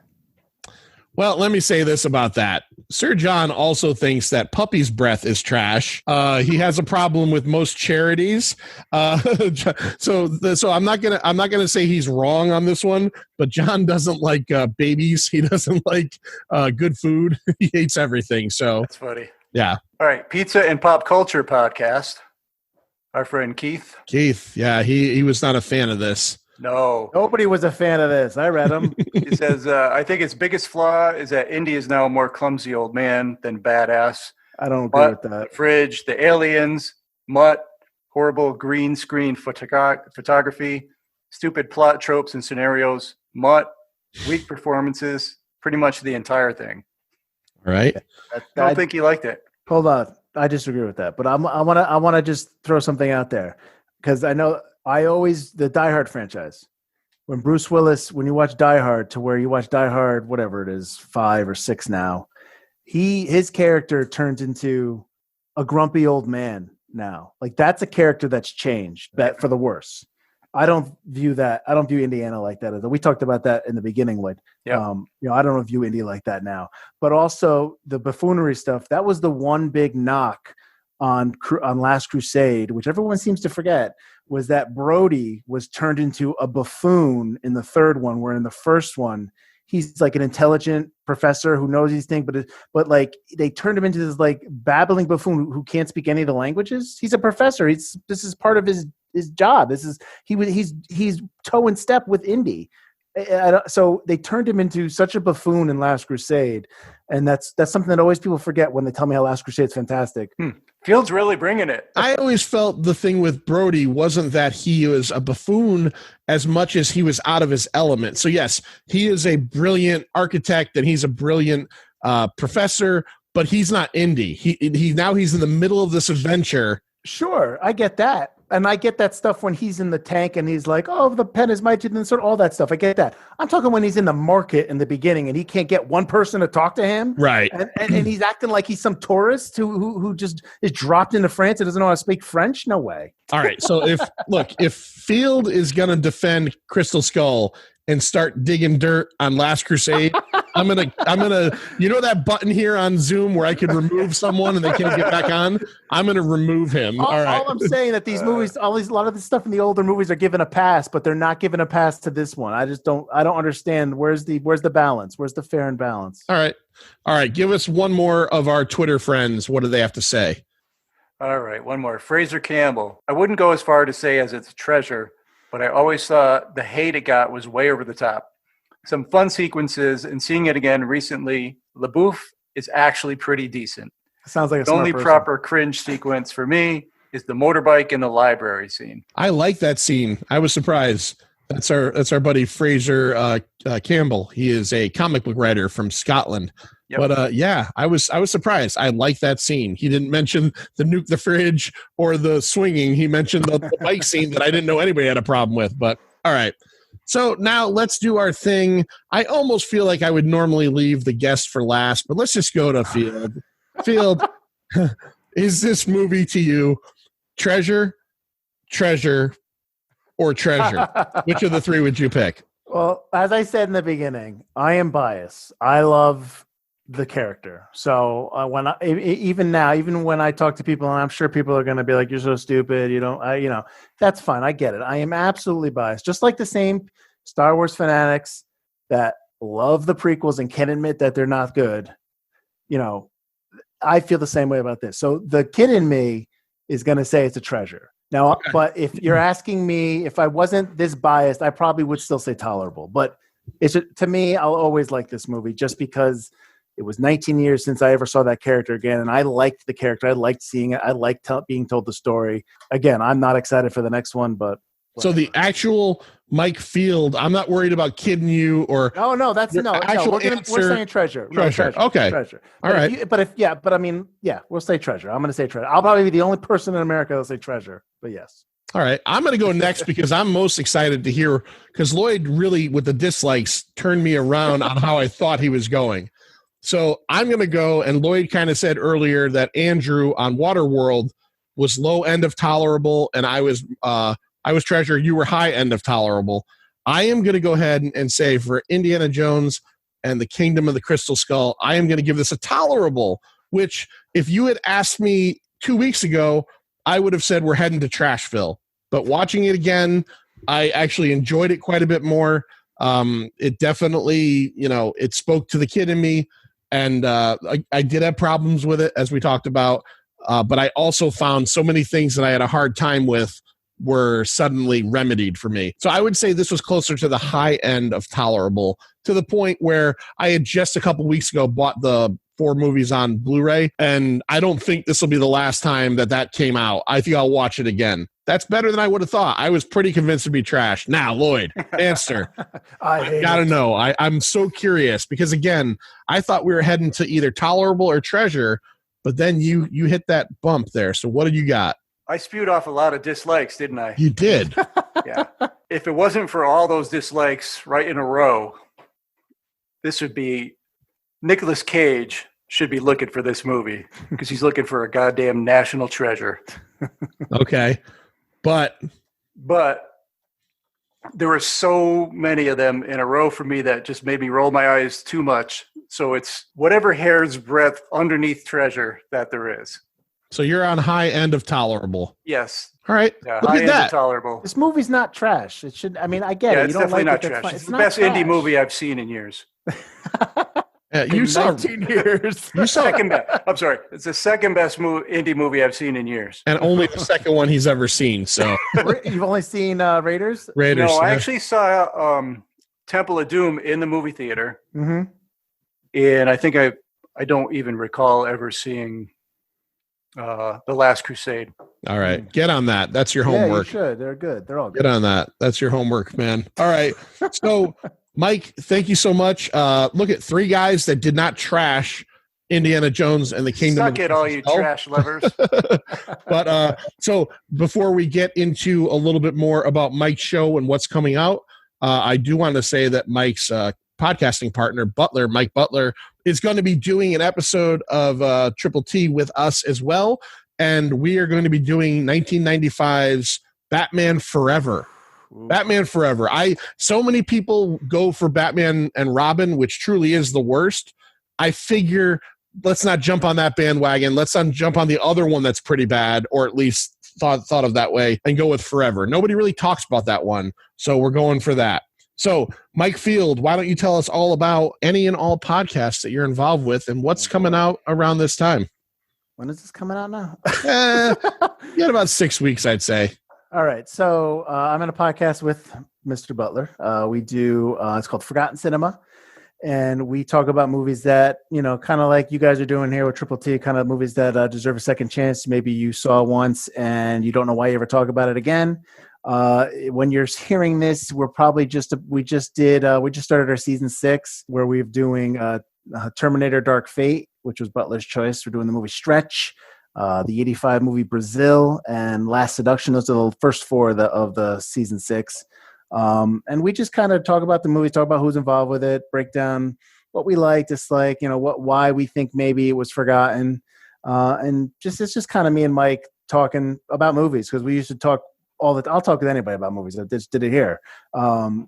Well, let me say this about that. Sir John also thinks that puppy's breath is trash. He has a problem with most charities. So I'm not gonna say he's wrong on this one. But John doesn't like babies. He doesn't like good food. He hates everything. So That's funny. Yeah. All right, Pizza and Pop Culture podcast. Our friend Keith. Yeah, he was not a fan of this. No. Nobody was a fan of this. I read them. He says, I think its biggest flaw is that Indy is now a more clumsy old man than badass. I don't agree with that. The fridge, the aliens, mutt, horrible green screen photography, stupid plot tropes and scenarios, mutt, weak performances, pretty much the entire thing. All right. I don't think he liked it. Hold on. I disagree with that. But I want to just throw something out there because I know the Die Hard franchise. When Bruce Willis, when you watch Die Hard to where you watch Die Hard, whatever it is, 5 or 6 now, his character turns into a grumpy old man now. Like that's a character that's changed for the worse. I don't view Indiana like that. We talked about that in the beginning. Like, yeah. I don't view Indy like that now. But also the buffoonery stuff. That was the one big knock on Last Crusade, which everyone seems to forget, was that Brody was turned into a buffoon in the third one, where in the first one he's like an intelligent professor who knows these things, but like they turned him into this like babbling buffoon who can't speak any of the languages. He's a professor. This is part of his job. He's toe in step with Indy. So they turned him into such a buffoon in Last Crusade, and that's something that always people forget when they tell me how Last Crusade is fantastic. Field's really bringing it. I always felt the thing with Brody wasn't that he was a buffoon as much as he was out of his element. So yes, he is a brilliant architect and he's a brilliant professor, but he's not Indy. He's in the middle of this adventure. Sure, I get that. And I get that stuff when he's in the tank and he's like, oh, the pen is mighty, and sort of all that stuff. I get that. I'm talking when he's in the market in the beginning and he can't get one person to talk to him. Right. And he's acting like he's some tourist who just is dropped into France and doesn't know how to speak French. No way. All right. So if Field is going to defend Crystal Skull and start digging dirt on Last Crusade, I'm gonna that button here on Zoom where I can remove someone and they can't get back on. I'm gonna remove him. All right. All I'm saying that these movies, a lot of the stuff in the older movies are given a pass, but they're not given a pass to this one. I don't understand where's the balance? Where's the fair and balance? All right. Give us one more of our Twitter friends. What do they have to say? All right, one more. Fraser Campbell. I wouldn't go as far to say as it's a treasure, but I always thought the hate it got was way over the top. Some fun sequences, and seeing it again recently, LaBouffe is actually pretty decent. Sounds like the only proper cringe sequence for me is the motorbike in the library scene. I like that scene. I was surprised. That's our buddy Fraser Campbell. He is a comic book writer from Scotland. Yep. But I was surprised. I like that scene. He didn't mention the nuke the fridge or the swinging. He mentioned the bike scene that I didn't know anybody had a problem with. But all right. So now let's do our thing. I almost feel like I would normally leave the guest for last, but let's just go to Field. Field, is this movie to you treasure, or treasure? Which of the three would you pick? Well, as I said in the beginning, I am biased. I love the character. So even when I talk to people, and I'm sure people are going to be like, "You're so stupid," that's fine. I get it. I am absolutely biased. Just like the same Star Wars fanatics that love the prequels and can admit that they're not good. I feel the same way about this. So the kid in me is going to say it's a treasure. Now, okay. But if you're asking me if I wasn't this biased, I probably would still say tolerable. But to me, I'll always like this movie just because it was 19 years since I ever saw that character again, and I liked the character. I liked seeing it. I liked being told the story. Again, I'm not excited for the next one, but so the actual Mike Field, I'm not worried about kidding you or no. We're saying treasure. Treasure. Okay. Treasure. All right. We'll say treasure. I'm going to say treasure. I'll probably be the only person in America that'll say treasure, but yes. All right. I'm going to go next because I'm most excited to hear, because Lloyd really, with the dislikes, turned me around on how I thought he was going. So I'm going to go, and Lloyd kind of said earlier that Andrew on Waterworld was low end of tolerable, and I was treasure. You were high end of tolerable. I am going to go ahead and say for Indiana Jones and the Kingdom of the Crystal Skull. I am going to give this a tolerable, which if you had asked me 2 weeks ago, I would have said we're heading to Trashville. But watching it again, I actually enjoyed it quite a bit more. It definitely, it spoke to the kid in me, and I did have problems with it, as we talked about, but I also found so many things that I had a hard time with were suddenly remedied for me. So I would say this was closer to the high end of tolerable, to the point where I had just a couple weeks ago bought the 4 movies on Blu-ray, and I don't think this will be the last time that came out. I think I'll watch it again. That's better than I would have thought. I was pretty convinced to be trash. Now, Lloyd, answer. I gotta know. I'm so curious because, again, I thought we were heading to either tolerable or treasure, but then you hit that bump there. So what did you got? I spewed off a lot of dislikes, didn't I? You did. Yeah. If it wasn't for all those dislikes right in a row, this would be Nicolas Cage should be looking for this movie because he's looking for a goddamn national treasure. Okay. But there were so many of them in a row for me that just made me roll my eyes too much. So it's whatever hair's breadth underneath treasure that there is. So you're on high end of tolerable. Yes. All right. Yeah, Look high at end that. of tolerable. This movie's not trash. It should. I mean, I get Yeah, it. it's You don't definitely like not it. That's trash. fine. It's the not best indie trash. movie I've seen in years. You saw 19 years. You saw Second best. I'm sorry. It's the second best indie movie I've seen in years. and only the second one he's ever seen. So You've only seen Raiders? Raiders. No, I yeah. actually saw Temple of Doom in the movie theater. Mm-hmm. And I think I don't even recall ever seeing The Last Crusade. All right. Get on that. That's your homework. Yeah, you should. They're good. They're all good. Get on that. That's your homework, man. All right. So, Mike, thank you so much. Look at 3 guys that did not trash Indiana Jones and the Kingdom. Suck it, all you trash lovers. But so before we get into a little bit more about Mike's show and what's coming out, I do want to say that Mike's podcasting partner, Mike Butler, is going to be doing an episode of Triple T with us as well. And we are going to be doing 1995's Batman Forever. Batman Forever. So many people go for Batman and Robin, which truly is the worst. I figure let's not jump on that bandwagon. Let's not jump on the other one that's pretty bad, or at least thought of that way, and go with Forever. Nobody really talks about that one, so we're going for that. So, Mike Field, why don't you tell us all about any and all podcasts that you're involved with and what's coming out around this time? When is this coming out now? You got about 6 weeks, I'd say. All right. So I'm in a podcast with Mr. Butler. We do, it's called Forgotten Cinema. And we talk about movies that, kind of like you guys are doing here with Triple T, kind of movies that deserve a second chance. Maybe you saw once and you don't know why you ever talk about it again. When you're hearing this, we just started our season 6 where we're doing Terminator Dark Fate, which was Butler's choice. We're doing the movie Stretch, the 85 movie Brazil, and Last Seduction. Those are the first 4 of the season 6. And we just kind of talk about the movie, talk about who's involved with it, break down what we like, dislike, why we think maybe it was forgotten. And it's just kind of me and Mike talking about movies, because we used to talk I'll talk with anybody about movies. I just did it here.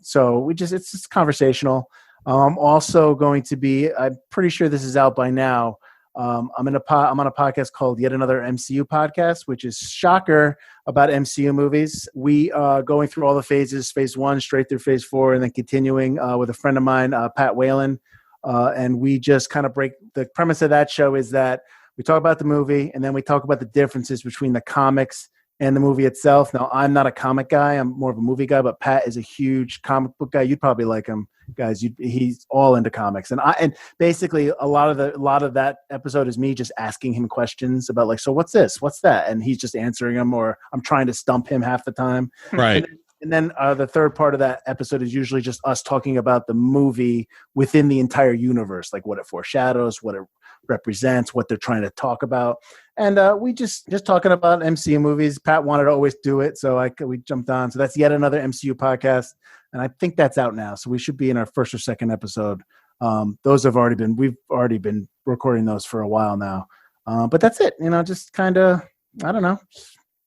So it's just conversational. Also going to be, I'm pretty sure this is out by now. I'm on a podcast called Yet Another MCU Podcast, which is shocker about MCU movies. We are going through all the phases, phase 1 straight through phase 4, and then continuing with a friend of mine, Pat Whalen. And we just kind of break the premise of that show is that we talk about the movie and then we talk about the differences between the comics and the movie itself. Now, I'm not a comic guy. I'm more of a movie guy, but Pat is a huge comic book guy. You'd probably like him, guys. He's all into comics. And basically a lot of that episode is me just asking him questions about like, so what's this? What's that? And he's just answering them, or I'm trying to stump him half the time. Right. And then the third part of that episode is usually just us talking about the movie within the entire universe, like what it foreshadows, what it represents, what they're trying to talk about. And we just talking about MCU movies. Pat wanted to always do it, so we jumped on. So that's Yet Another MCU Podcast, and I think that's out now. So we should be in our first or second episode. We've already been recording those for a while now. But that's it. Just kind of, I don't know,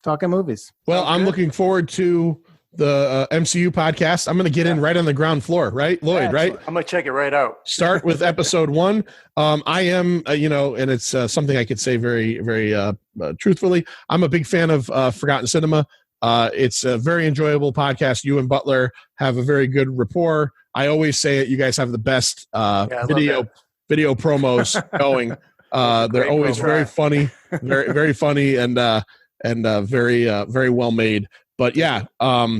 talking movies. Well, I'm looking forward to the MCU podcast. I'm going to get in right on the ground floor, right, Lloyd? Right. I'm gonna check it right out. Start with episode 1. I am, and it's something I could say very, very truthfully. I'm a big fan of Forgotten Cinema. It's a very enjoyable podcast. You and Butler have a very good rapport. I always say it. You guys have the best video promos going. They're always very funny, very, very funny, and very, very well made. But yeah,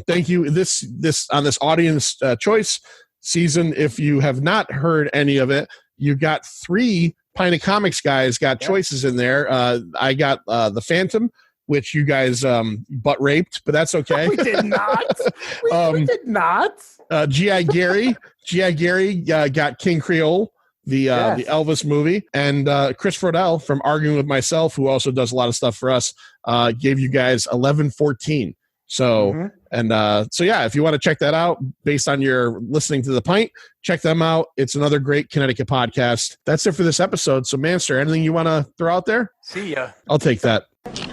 thank you. This on this audience choice season. If you have not heard any of it, you got 3 Pint of Comics guys got choices in there. I got the Phantom, which you guys butt raped, but that's okay. We did not. We did not. G.I. Gary got King Creole, the Elvis movie, and Chris Frodell from Arguing with Myself, who also does a lot of stuff for us, gave you guys 11-14. So so yeah, if you want to check that out based on your listening to the Pint, check them out. It's another great Connecticut podcast. That's it for this episode. So Manster, anything you want to throw out there? See ya. I'll take that.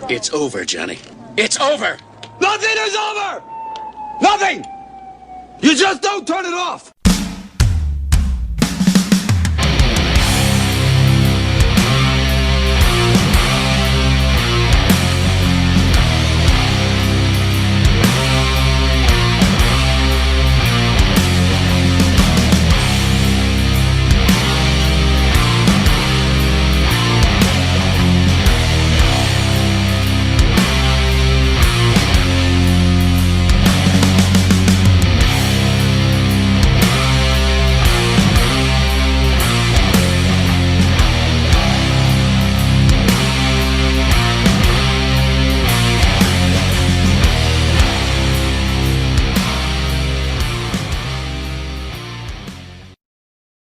It's over, Johnny. It's over. Nothing is over. Nothing. You just don't turn it off.